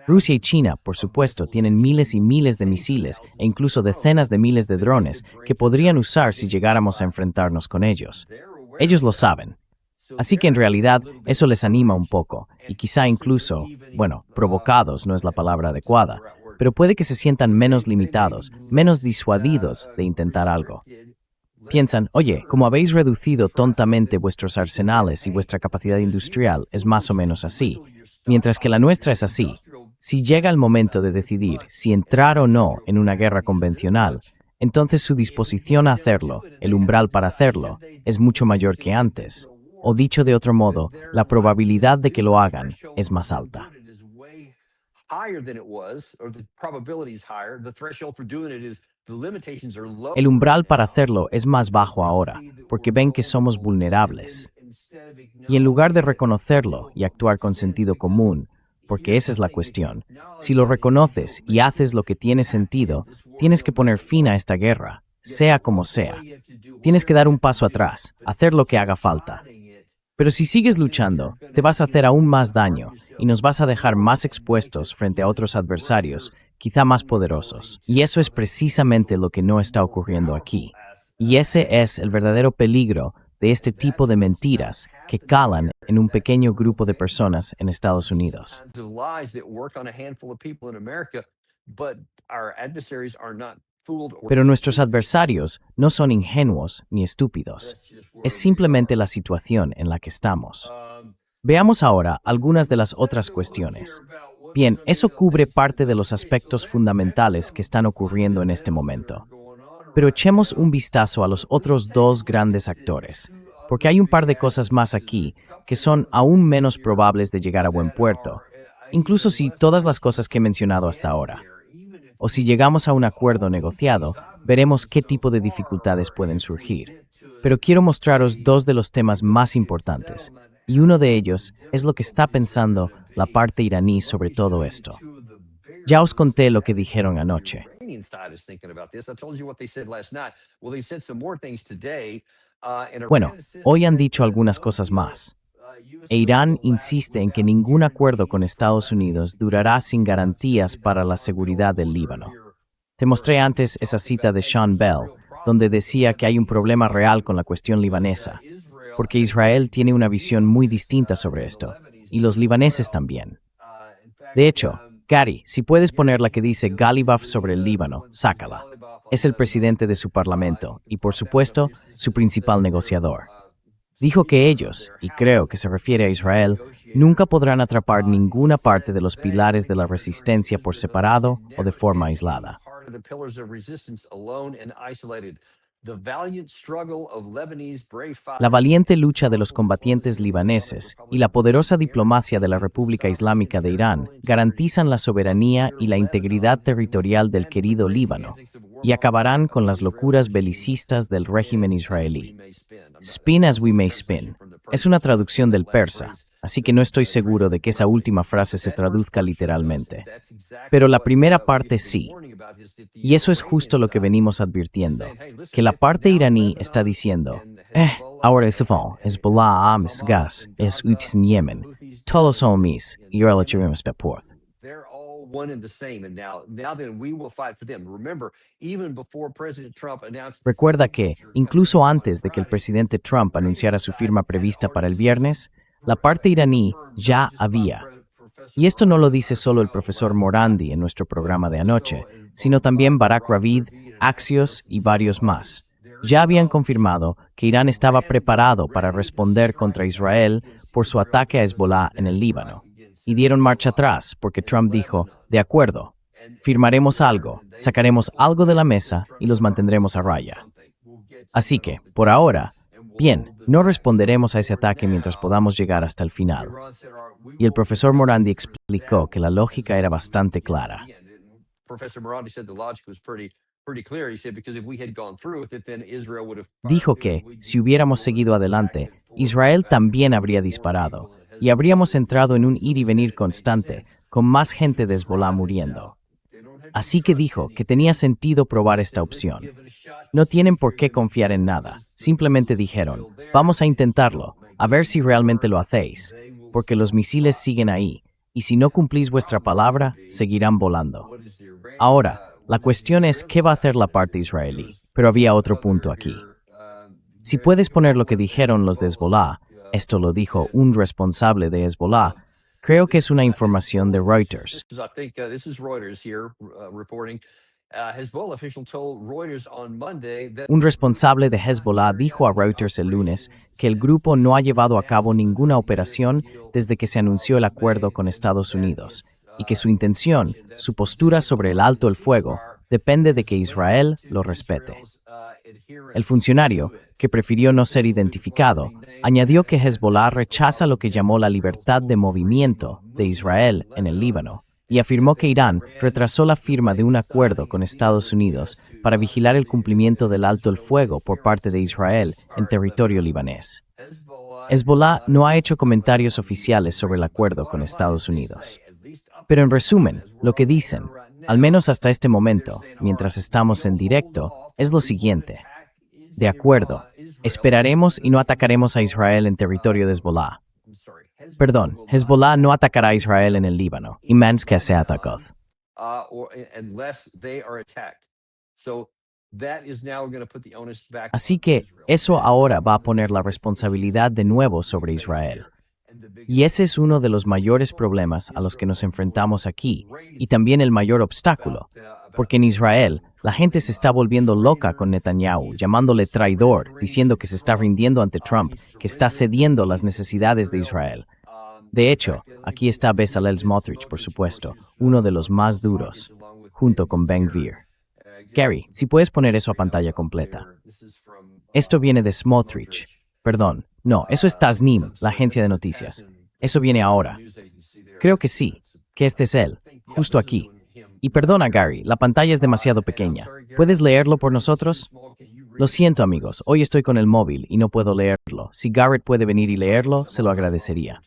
Rusia y China, por supuesto, tienen miles y miles de misiles e incluso decenas de miles de drones que podrían usar si llegáramos a enfrentarnos con ellos. Ellos lo saben. Así que en realidad eso les anima un poco y quizá incluso, bueno, provocados no es la palabra adecuada, pero puede que se sientan menos limitados, menos disuadidos de intentar algo. Piensan, oye, como habéis reducido tontamente vuestros arsenales y vuestra capacidad industrial, es más o menos así. Mientras que la nuestra es así. Si llega el momento de decidir si entrar o no en una guerra convencional, entonces su disposición a hacerlo, el umbral para hacerlo, es mucho mayor que antes. O dicho de otro modo, la probabilidad de que lo hagan es más alta. El umbral para hacerlo es más bajo ahora, porque ven que somos vulnerables. Y en lugar de reconocerlo y actuar con sentido común, porque esa es la cuestión, si lo reconoces y haces lo que tiene sentido, tienes que poner fin a esta guerra, sea como sea. Tienes que dar un paso atrás, hacer lo que haga falta. Pero si sigues luchando, te vas a hacer aún más daño y nos vas a dejar más expuestos frente a otros adversarios, quizá más poderosos. Y eso es precisamente lo que no está ocurriendo aquí. Y ese es el verdadero peligro de este tipo de mentiras que calan en un pequeño grupo de personas en Estados Unidos. Pero nuestros adversarios no son ingenuos ni estúpidos. Es simplemente la situación en la que estamos. Veamos ahora algunas de las otras cuestiones. Bien, eso cubre parte de los aspectos fundamentales que están ocurriendo en este momento. Pero echemos un vistazo a los otros dos grandes actores, porque hay un par de cosas más aquí que son aún menos probables de llegar a buen puerto, incluso si todas las cosas que he mencionado hasta ahora. O si llegamos a un acuerdo negociado, veremos qué tipo de dificultades pueden surgir. Pero quiero mostraros dos de los temas más importantes, y uno de ellos es lo que está pensando la parte iraní sobre todo esto. Ya os conté lo que dijeron anoche. Bueno, hoy han dicho algunas cosas más. E Irán insiste en que ningún acuerdo con Estados Unidos durará sin garantías para la seguridad del Líbano. Te mostré antes esa cita de Sean Bell, donde decía que hay un problema real con la cuestión libanesa. porque Israel tiene una visión muy distinta sobre esto, y los libaneses también. De hecho, Gary, si puedes poner la que dice Galibaf sobre el Líbano, sácala. Es el presidente de su parlamento y, por supuesto, su principal negociador. Dijo que ellos, y creo que se refiere a Israel, nunca podrán atrapar ninguna parte de los pilares de la resistencia por separado o de forma aislada. La valiente lucha de los combatientes libaneses y la poderosa diplomacia de la República Islámica de Irán garantizan la soberanía y la integridad territorial del querido Líbano y acabarán con las locuras belicistas del régimen israelí. Spin as we may spin es una traducción del persa, así que no estoy seguro de que esa última frase se traduzca literalmente. Pero la primera parte sí. Y eso es justo lo que venimos advirtiendo, que la parte iraní está diciendo, ahora es Hezbollah, es gas, es en Yemen, todos son mis, y ahora lo llevamos por. Recuerda que, incluso antes de que el presidente Trump anunciara su firma prevista para el viernes, la parte iraní ya había. Y esto no lo dice solo el profesor Morandi en nuestro programa de anoche, sino también Barak Ravid, Axios y varios más. Ya habían confirmado que Irán estaba preparado para responder contra Israel por su ataque a Hezbollah en el Líbano. Y dieron marcha atrás porque Trump dijo, de acuerdo, firmaremos algo, sacaremos algo de la mesa y los mantendremos a raya. Así que, por ahora, bien, no responderemos a ese ataque mientras podamos llegar hasta el final. Y el profesor Morandi explicó que la lógica era bastante clara. Dijo que, si hubiéramos seguido adelante, Israel también habría disparado, y habríamos entrado en un ir y venir constante, con más gente de Hezbollah muriendo. Así que dijo que tenía sentido probar esta opción. No tienen por qué confiar en nada. Simplemente dijeron, vamos a intentarlo, a ver si realmente lo hacéis, porque los misiles siguen ahí, y si no cumplís vuestra palabra, seguirán volando. Ahora, la cuestión es qué va a hacer la parte israelí, pero había otro punto aquí. Si puedes poner lo que dijeron los de Hezbollah, esto lo dijo un responsable de Hezbollah, creo que es una información de Reuters. Un responsable de Hezbollah dijo a Reuters el lunes que el grupo no ha llevado a cabo ninguna operación desde que se anunció el acuerdo con Estados Unidos y que su intención, su postura sobre el alto el fuego, depende de que Israel lo respete. El funcionario, que prefirió no ser identificado, añadió que Hezbollah rechaza lo que llamó la libertad de movimiento de Israel en el Líbano y afirmó que Irán retrasó la firma de un acuerdo con Estados Unidos para vigilar el cumplimiento del alto el fuego por parte de Israel en territorio libanés. Hezbollah no ha hecho comentarios oficiales sobre el acuerdo con Estados Unidos. Pero en resumen, lo que dicen, al menos hasta este momento, mientras estamos en directo, es lo siguiente. De acuerdo, esperaremos y no atacaremos a Israel en territorio de Hezbollah. Perdón, Hezbollah no atacará a Israel en el Líbano, y menos que sea atacado. Así que eso ahora va a poner la responsabilidad de nuevo sobre Israel. Y ese es uno de los mayores problemas a los que nos enfrentamos aquí, y también el mayor obstáculo, porque en Israel la gente se está volviendo loca con Netanyahu, llamándole traidor, diciendo que se está rindiendo ante Trump, que está cediendo las necesidades de Israel. De hecho, aquí está Bezalel Smotrich, por supuesto, uno de los más duros, junto con Ben Gvir. Gary, si puedes poner eso a pantalla completa. Esto viene de Smotrich. Perdón, no, eso es Tasnim, la agencia de noticias. Eso viene ahora. Creo que sí, que este es él, justo aquí. Y perdona, Gary, la pantalla es demasiado pequeña. ¿Puedes leerlo por nosotros? Lo siento, amigos, hoy estoy con el móvil y no puedo leerlo. Si Garrett puede venir y leerlo, se lo agradecería.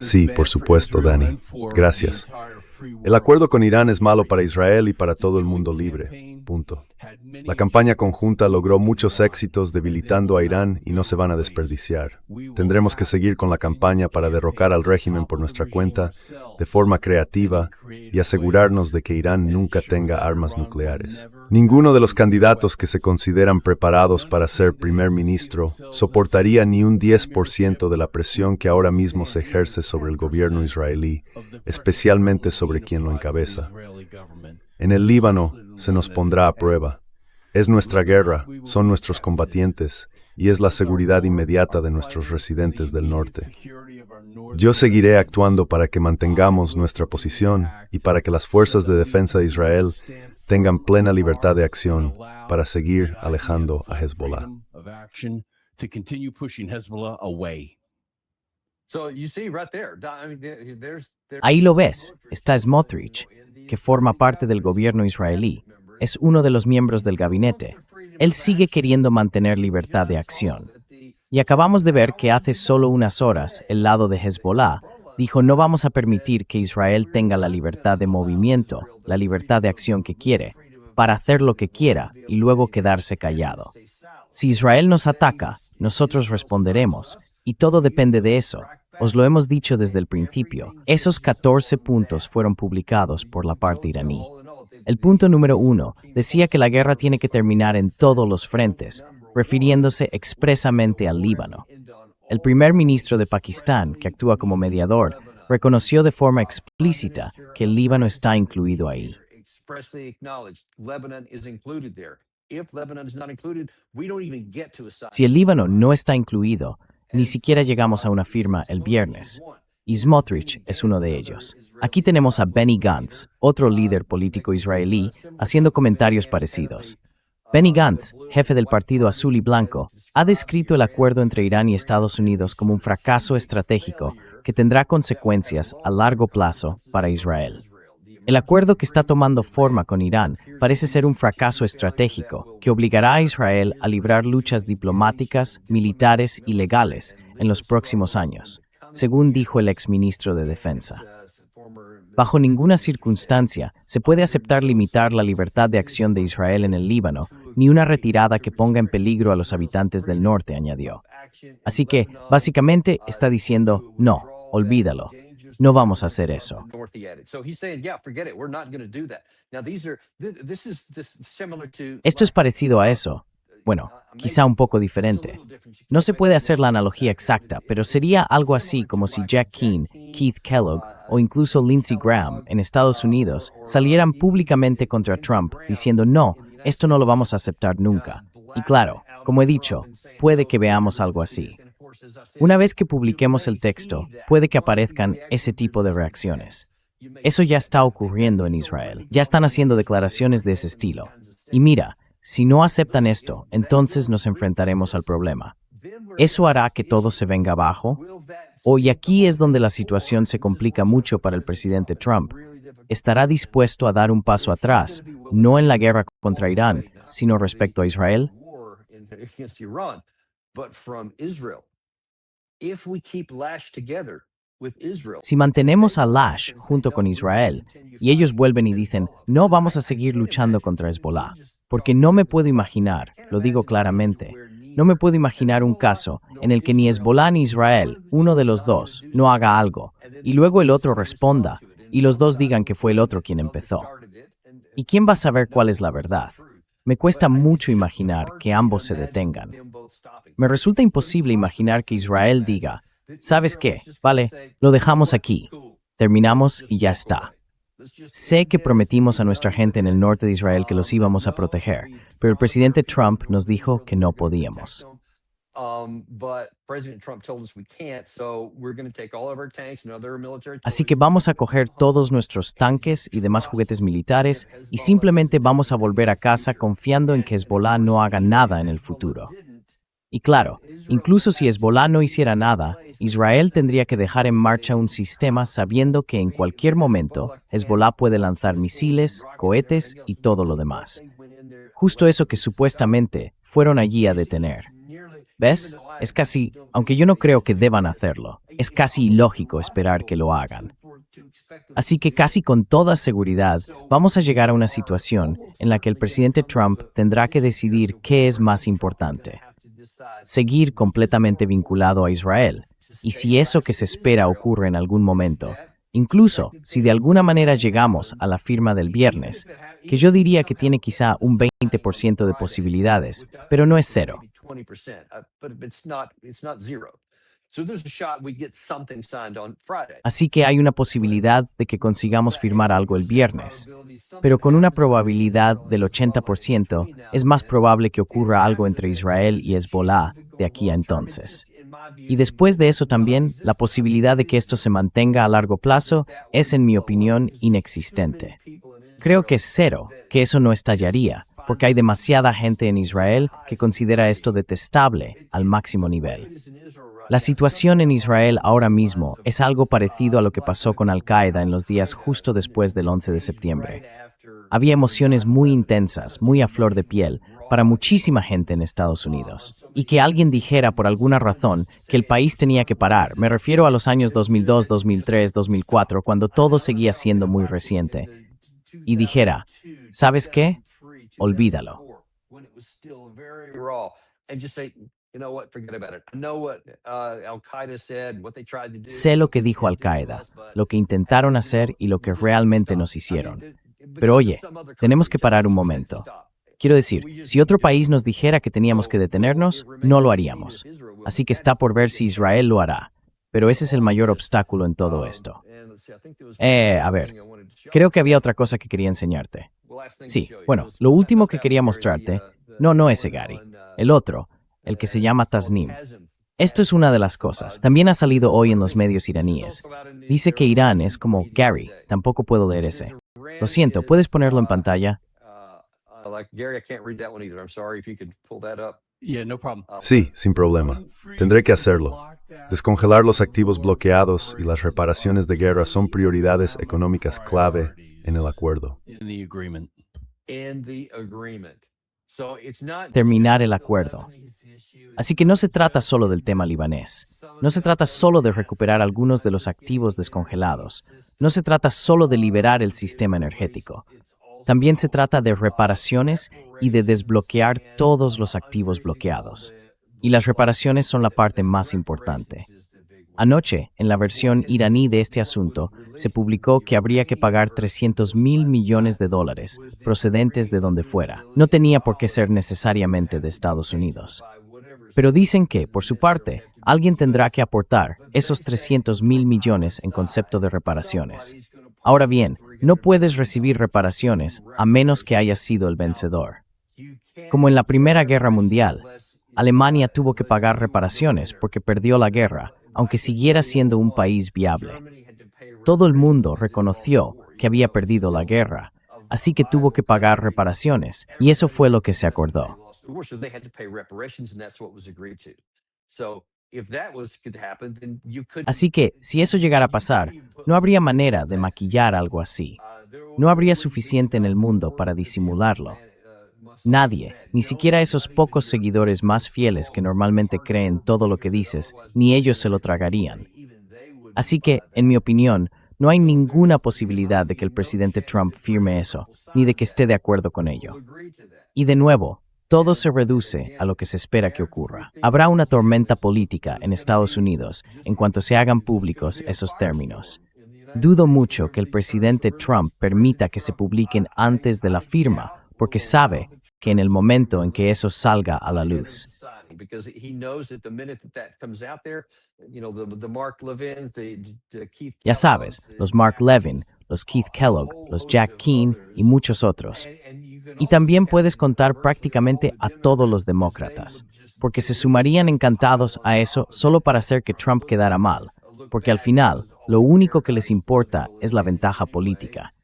Sí, por supuesto, Danny. Gracias. El acuerdo con Irán es malo para Israel y para todo el mundo libre. Punto. La campaña conjunta logró muchos éxitos debilitando a Irán y no se van a desperdiciar. Tendremos que seguir con la campaña para derrocar al régimen por nuestra cuenta, de forma creativa, y asegurarnos de que Irán nunca tenga armas nucleares. Ninguno de los candidatos que se consideran preparados para ser primer ministro soportaría ni un 10% de la presión que ahora mismo se ejerce sobre el gobierno israelí, especialmente sobre quien lo encabeza. En el Líbano se nos pondrá a prueba. Es nuestra guerra, son nuestros combatientes, y es la seguridad inmediata de nuestros residentes del norte. Yo seguiré actuando para que mantengamos nuestra posición y para que las fuerzas de defensa de Israel tengan plena libertad de acción para seguir alejando a Hezbollah. Ahí lo ves, está Smotrich, que forma parte del gobierno israelí. Es uno de los miembros del gabinete. Él sigue queriendo mantener libertad de acción. Y acabamos de ver que hace solo unas horas el lado de Hezbollah dijo no vamos a permitir que Israel tenga la libertad de movimiento, la libertad de acción que quiere, para hacer lo que quiera y luego quedarse callado. Si Israel nos ataca, nosotros responderemos, y todo depende de eso. Os lo hemos dicho desde el principio. Esos 14 puntos fueron publicados por la parte iraní. El punto número 1 decía que la guerra tiene que terminar en todos los frentes, refiriéndose expresamente al Líbano. El primer ministro de Pakistán, que actúa como mediador, reconoció de forma explícita que el Líbano está incluido ahí. Si el Líbano no está incluido, ni siquiera llegamos a una firma el viernes. Y Smotrich es uno de ellos. Aquí tenemos a Benny Gantz, otro líder político israelí, haciendo comentarios parecidos. Benny Gantz, jefe del Partido Azul y Blanco, ha descrito el acuerdo entre Irán y Estados Unidos como un fracaso estratégico que tendrá consecuencias a largo plazo para Israel. El acuerdo que está tomando forma con Irán parece ser un fracaso estratégico que obligará a Israel a librar luchas diplomáticas, militares y legales en los próximos años, según dijo el exministro de Defensa. Bajo ninguna circunstancia se puede aceptar limitar la libertad de acción de Israel en el Líbano, ni una retirada que ponga en peligro a los habitantes del norte, añadió. Así que, básicamente, está diciendo, no, olvídalo, no vamos a hacer eso. Esto es parecido a eso. Bueno, quizá un poco diferente. No se puede hacer la analogía exacta, pero sería algo así como si Jack Keane, Keith Kellogg o incluso Lindsey Graham en Estados Unidos salieran públicamente contra Trump diciendo no, esto no lo vamos a aceptar nunca. Y claro, como he dicho, puede que veamos algo así. Una vez que publiquemos el texto, puede que aparezcan ese tipo de reacciones. Eso ya está ocurriendo en Israel. Ya están haciendo declaraciones de ese estilo. Y mira, si no aceptan esto, entonces nos enfrentaremos al problema. ¿Eso hará que todo se venga abajo? Y aquí es donde la situación se complica mucho para el presidente Trump. ¿Estará dispuesto a dar un paso atrás, no en la guerra contra Irán, sino respecto a Israel? Si mantenemos a Lash junto con Israel, y ellos vuelven y dicen, no vamos a seguir luchando contra Hezbollah, porque no me puedo imaginar, lo digo claramente, no me puedo imaginar un caso en el que ni Hezbollah ni Israel, uno de los dos, no haga algo, y luego el otro responda, y los dos digan que fue el otro quien empezó. ¿Y quién va a saber cuál es la verdad? Me cuesta mucho imaginar que ambos se detengan. Me resulta imposible imaginar que Israel diga, ¿sabes qué? Vale, lo dejamos aquí. Terminamos y ya está. Sé que prometimos a nuestra gente en el norte de Israel que los íbamos a proteger, pero el presidente Trump nos dijo que no podíamos. Así que vamos a coger todos nuestros tanques y demás juguetes militares y simplemente vamos a volver a casa confiando en que Hezbollah no haga nada en el futuro. Y claro, incluso si Hezbollah no hiciera nada, Israel tendría que dejar en marcha un sistema sabiendo que en cualquier momento Hezbollah puede lanzar misiles, cohetes y todo lo demás. Justo eso que supuestamente fueron allí a detener. ¿Ves? Es casi, aunque yo no creo que deban hacerlo, es casi ilógico esperar que lo hagan. Así que casi con toda seguridad vamos a llegar a una situación en la que el presidente Trump tendrá que decidir qué es más importante. Seguir completamente vinculado a Israel, y si eso que se espera ocurre en algún momento, Incluso si de alguna manera llegamos a la firma del viernes, que yo diría que tiene quizá un 20% de posibilidades, pero no es cero. Así que hay una posibilidad de que consigamos firmar algo el viernes, pero con una probabilidad del 80%, es más probable que ocurra algo entre Israel y Hezbolá de aquí a entonces. Y después de eso también, la posibilidad de que esto se mantenga a largo plazo es, en mi opinión, inexistente. Creo que es cero, que eso no estallaría, porque hay demasiada gente en Israel que considera esto detestable al máximo nivel. La situación en Israel ahora mismo es algo parecido a lo que pasó con Al-Qaeda en los días justo después del 11 de septiembre. Había emociones muy intensas, muy a flor de piel, para muchísima gente en Estados Unidos. Y que alguien dijera por alguna razón que el país tenía que parar, me refiero a los años 2002, 2003, 2004, cuando todo seguía siendo muy reciente, y dijera, ¿sabes qué? Olvídalo. Sé lo que dijo Al-Qaeda, lo que intentaron hacer y lo que realmente nos hicieron. Pero oye, tenemos que parar un momento. Quiero decir, si otro país nos dijera que teníamos que detenernos, no lo haríamos. Así que está por ver si Israel lo hará. Pero ese es el mayor obstáculo en todo esto. A ver, creo que había otra cosa que quería enseñarte. Sí, bueno, lo último que quería mostrarte, no ese Gary, el otro, el que se llama Tasnim. Esto es una de las cosas. También ha salido hoy en los medios iraníes. Dice que Irán es como Gary, tampoco puedo leer ese. Lo siento, ¿puedes ponerlo en pantalla? Sí, sin problema. Tendré que hacerlo. Descongelar los activos bloqueados y las reparaciones de guerra son prioridades económicas clave en el acuerdo. Terminar el acuerdo. Así que no se trata solo del tema libanés. No se trata solo de recuperar algunos de los activos descongelados. No se trata solo de liberar el sistema energético. También se trata de reparaciones y de desbloquear todos los activos bloqueados. Y las reparaciones son la parte más importante. Anoche, en la versión iraní de este asunto, se publicó que habría que pagar $300.000 millones procedentes de donde fuera. No tenía por qué ser necesariamente de Estados Unidos. Pero dicen que, por su parte, alguien tendrá que aportar esos $300.000 millones en concepto de reparaciones. Ahora bien, no puedes recibir reparaciones a menos que hayas sido el vencedor. Como en la Primera Guerra Mundial, Alemania tuvo que pagar reparaciones porque perdió la guerra, aunque siguiera siendo un país viable. Todo el mundo reconoció que había perdido la guerra, así que tuvo que pagar reparaciones, y eso fue lo que se acordó. Así que, si eso llegara a pasar, no habría manera de maquillar algo así. No habría suficiente en el mundo para disimularlo. Nadie, ni siquiera esos pocos seguidores más fieles que normalmente creen todo lo que dices, ni ellos se lo tragarían. Así que, en mi opinión, no hay ninguna posibilidad de que el presidente Trump firme eso, ni de que esté de acuerdo con ello. Y de nuevo, todo se reduce a lo que se espera que ocurra. Habrá una tormenta política en Estados Unidos en cuanto se hagan públicos esos términos. Dudo mucho que el presidente Trump permita que se publiquen antes de la firma, porque sabe que en el momento en que eso salga a la luz. Ya sabes, los Mark Levin, los Keith Kellogg, los Jack Keane y muchos otros. Y también puedes contar prácticamente a todos los demócratas, porque se sumarían encantados a eso solo para hacer que Trump quedara mal, porque al final, lo único que les importa es la ventaja política.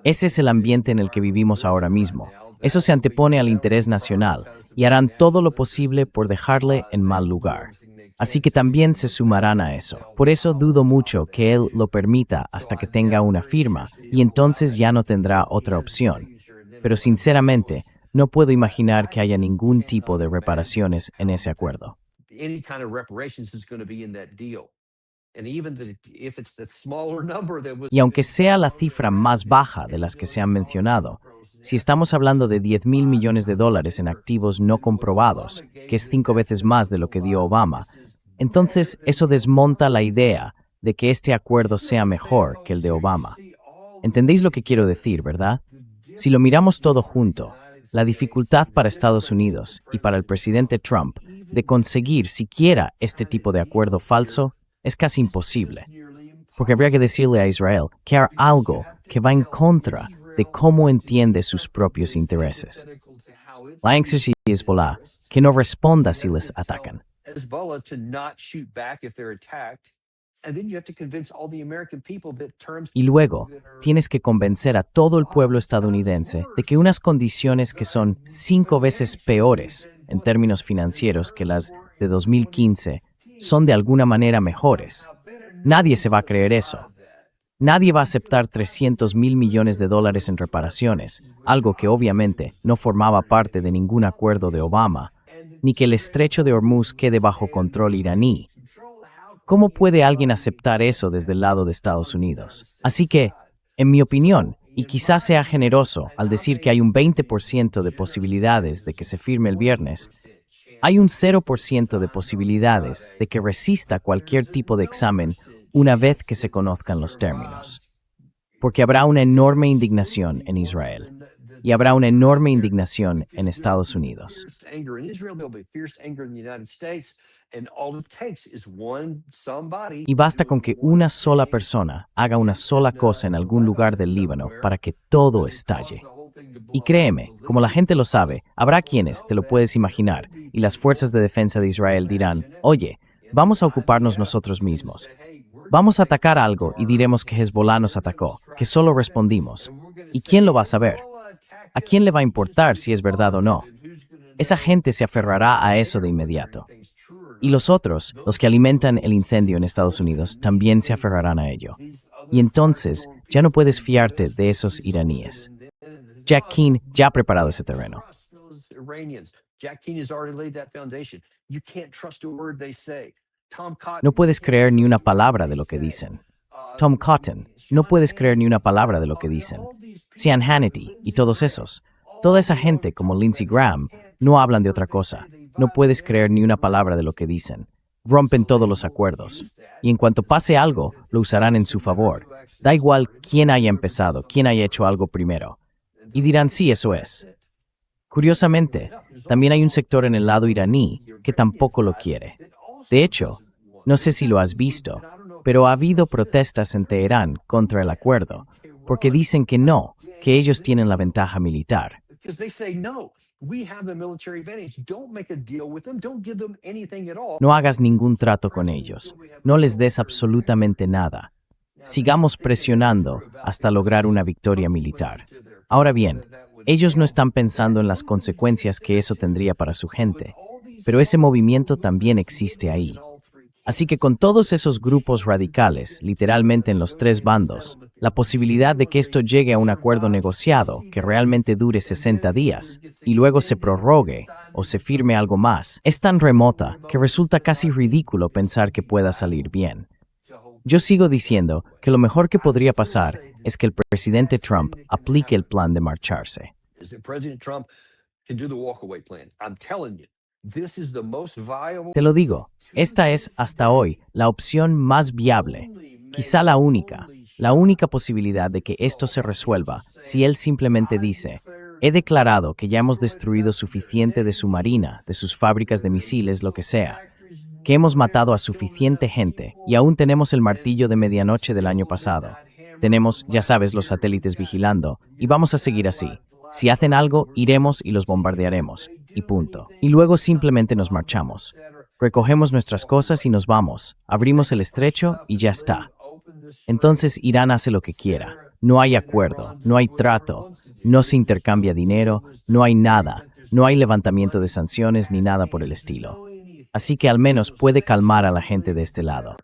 Ese es el ambiente en el que vivimos ahora mismo. Eso se antepone al interés nacional y harán todo lo posible por dejarle en mal lugar. Así que también se sumarán a eso. Por eso dudo mucho que él lo permita hasta que tenga una firma y entonces ya no tendrá otra opción. Pero sinceramente, no puedo imaginar que haya ningún tipo de reparaciones en ese acuerdo. Y aunque sea la cifra más baja de las que se han mencionado, si estamos hablando de $10.000 millones en activos no comprobados, que es 5 veces más de lo que dio Obama, entonces eso desmonta la idea de que este acuerdo sea mejor que el de Obama. ¿Entendéis lo que quiero decir, verdad? Si lo miramos todo junto, la dificultad para Estados Unidos y para el presidente Trump de conseguir siquiera este tipo de acuerdo falso es casi imposible, porque habría que decirle a Israel que hará algo que va en contra de cómo entiende sus propios intereses. La énfasis de Hezbollah, que no responda si les atacan. Hezbollah to not shoot back if they're attacked. And then you have to convince all the American people that terms Y luego, tienes que convencer a todo el pueblo estadounidense de que unas condiciones que son 5 veces peores en términos financieros que las de 2015 son de alguna manera mejores. Nadie se va a creer eso. Nadie va a aceptar $300 mil millones en reparaciones, algo que obviamente no formaba parte de ningún acuerdo de Obama, ni que el estrecho de Hormuz quede bajo control iraní. ¿Cómo puede alguien aceptar eso desde el lado de Estados Unidos? Así que, en mi opinión, y quizás sea generoso al decir que hay un 20% de posibilidades de que se firme el viernes, hay un 0% de posibilidades de que resista cualquier tipo de examen una vez que se conozcan los términos. Porque habrá una enorme indignación en Israel y habrá una enorme indignación en Estados Unidos. anger in Israel, there'll be fierce anger in the United States, and all it takes is somebody. Y basta con que una sola persona haga una sola cosa en algún lugar del Líbano para que todo estalle. Y créeme, como la gente lo sabe, habrá quienes, te lo puedes imaginar, y las fuerzas de defensa de Israel dirán, oye, vamos a ocuparnos nosotros mismos. Vamos a atacar algo y diremos que Hezbollah nos atacó, que solo respondimos. ¿Y quién lo va a saber? ¿A quién le va a importar si es verdad o no? Esa gente se aferrará a eso de inmediato. Y los otros, los que alimentan el incendio en Estados Unidos, también se aferrarán a ello. Y entonces ya no puedes fiarte de esos iraníes. Jack Keane ya ha preparado ese terreno. No puedes creer ni una palabra de lo que dicen. Tom Cotton, no puedes creer ni una palabra de lo que dicen. Sean Hannity y todos esos. Toda esa gente como Lindsey Graham no hablan de otra cosa. No puedes creer ni una palabra de lo que dicen. Rompen todos los acuerdos. Y en cuanto pase algo, lo usarán en su favor. Da igual quién haya empezado, quién haya hecho algo primero. Y dirán, sí, eso es. Curiosamente, también hay un sector en el lado iraní que tampoco lo quiere. De hecho, no sé si lo has visto, pero ha habido protestas en Teherán contra el acuerdo, porque dicen que no, que ellos tienen la ventaja militar. No hagas ningún trato con ellos, no les des absolutamente nada. Sigamos presionando hasta lograr una victoria militar. Ahora bien, ellos no están pensando en las consecuencias que eso tendría para su gente, pero ese movimiento también existe ahí. Así que con todos esos grupos radicales, literalmente en los 3 bandos, la posibilidad de que esto llegue a un acuerdo negociado que realmente dure 60 días y luego se prorrogue o se firme algo más, es tan remota que resulta casi ridículo pensar que pueda salir bien. Yo sigo diciendo que lo mejor que podría pasar es que el presidente Trump aplique el plan de marcharse. Te lo digo, esta es, hasta hoy, la opción más viable, quizá la única posibilidad de que esto se resuelva si él simplemente dice, he declarado que ya hemos destruido suficiente de su marina, de sus fábricas de misiles, lo que sea, que hemos matado a suficiente gente y aún tenemos el martillo de medianoche del año pasado. Tenemos, ya sabes, los satélites vigilando y vamos a seguir así. Si hacen algo, iremos y los bombardearemos. Y punto. Y luego simplemente nos marchamos. Recogemos nuestras cosas y nos vamos. Abrimos el estrecho y ya está. Entonces Irán hace lo que quiera. No hay acuerdo, no hay trato, no se intercambia dinero, no hay nada, no hay levantamiento de sanciones ni nada por el estilo. Así que al menos puede calmar a la gente de este lado.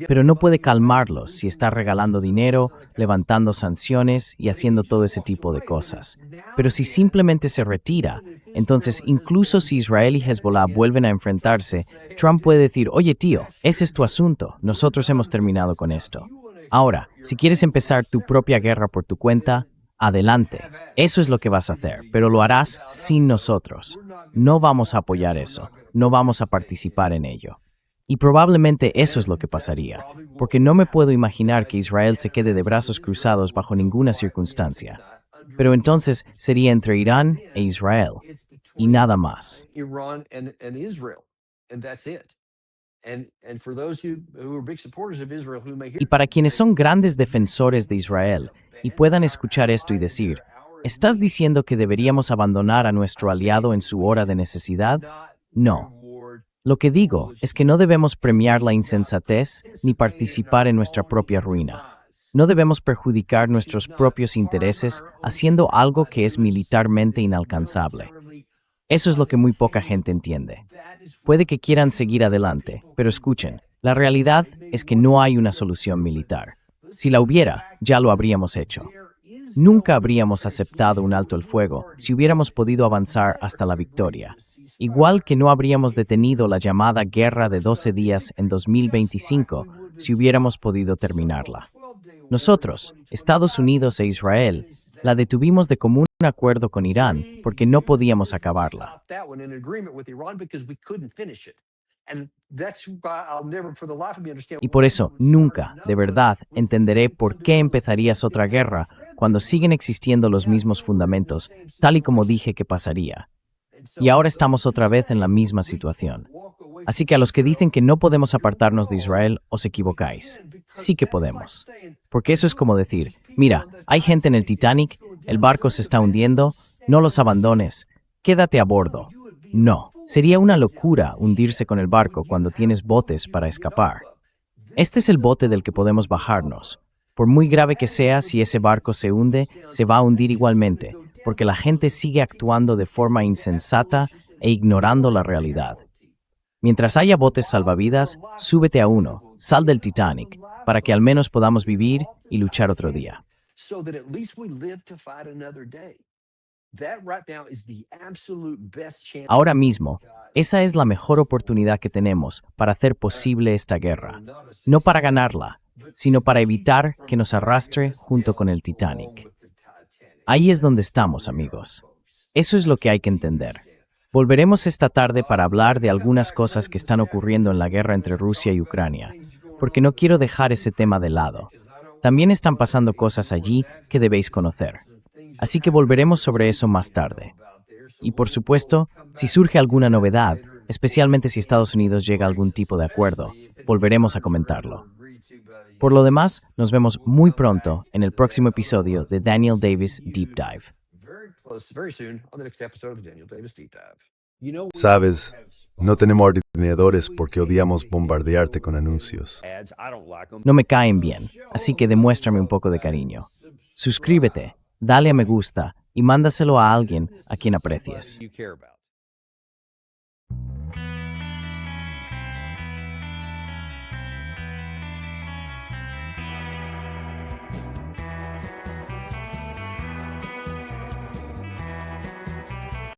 Pero no puede calmarlos si está regalando dinero, levantando sanciones y haciendo todo ese tipo de cosas. Pero si simplemente se retira, entonces incluso si Israel y Hezbollah vuelven a enfrentarse, Trump puede decir, oye tío, ese es tu asunto, nosotros hemos terminado con esto. Ahora, si quieres empezar tu propia guerra por tu cuenta, adelante. Eso es lo que vas a hacer, pero lo harás sin nosotros. no vamos a apoyar eso, no vamos a participar en ello. Y probablemente eso es lo que pasaría, porque no me puedo imaginar que Israel se quede de brazos cruzados bajo ninguna circunstancia. Pero entonces sería entre Irán e Israel, y nada más. Iran and Israel, and that's it. And for those who are big supporters of Israel who may hear Y para quienes son grandes defensores de Israel y puedan escuchar esto y decir, ¿estás diciendo que deberíamos abandonar a nuestro aliado en su hora de necesidad? No. Lo que digo es que no debemos premiar la insensatez ni participar en nuestra propia ruina. No debemos perjudicar nuestros propios intereses haciendo algo que es militarmente inalcanzable. Eso es lo que muy poca gente entiende. Puede que quieran seguir adelante, pero escuchen, la realidad es que no hay una solución militar. Si la hubiera, ya lo habríamos hecho. Nunca habríamos aceptado un alto el fuego si hubiéramos podido avanzar hasta la victoria. Igual que no habríamos detenido la llamada Guerra de 12 días en 2025 si hubiéramos podido terminarla. Nosotros, Estados Unidos e Israel, la detuvimos de común acuerdo con Irán porque no podíamos acabarla. that one in agreement with Iran because we couldn't finish it. And that's why I'll never for the life of me understand. Y por eso, nunca, de verdad, entenderé por qué empezarías otra guerra cuando siguen existiendo los mismos fundamentos, tal y como dije que pasaría. Y ahora estamos otra vez en la misma situación. Así que a los que dicen que no podemos apartarnos de Israel, os equivocáis. Sí que podemos. Porque eso es como decir, mira, hay gente en el Titanic, el barco se está hundiendo, no los abandones, quédate a bordo. No, sería una locura hundirse con el barco cuando tienes botes para escapar. Este es el bote del que podemos bajarnos. Por muy grave que sea, si ese barco se hunde, se va a hundir igualmente, porque la gente sigue actuando de forma insensata e ignorando la realidad. Mientras haya botes salvavidas, súbete a uno, sal del Titanic, para que al menos podamos vivir y luchar otro día. So that at least we live to fight another day. That right now is the absolute best chance. Ahora mismo, esa es la mejor oportunidad que tenemos para hacer posible esta guerra. No para ganarla, sino para evitar que nos arrastre junto con el Titanic. Ahí es donde estamos, amigos. Eso es lo que hay que entender. Volveremos esta tarde para hablar de algunas cosas que están ocurriendo en la guerra entre Rusia y Ucrania, porque no quiero dejar ese tema de lado. También están pasando cosas allí que debéis conocer. Así que volveremos sobre eso más tarde. Y por supuesto, si surge alguna novedad, especialmente si Estados Unidos llega a algún tipo de acuerdo, volveremos a comentarlo. Por lo demás, nos vemos muy pronto en el próximo episodio de Daniel Davis Deep Dive. Very soon on the next episode of the Daniel Davis Deep Dive. Sabes, no tenemos ordenadores porque odiamos bombardearte con anuncios. No me caen bien, así que demuéstrame un poco de cariño. Suscríbete, dale a me gusta y mándaselo a alguien a quien aprecies. You care about.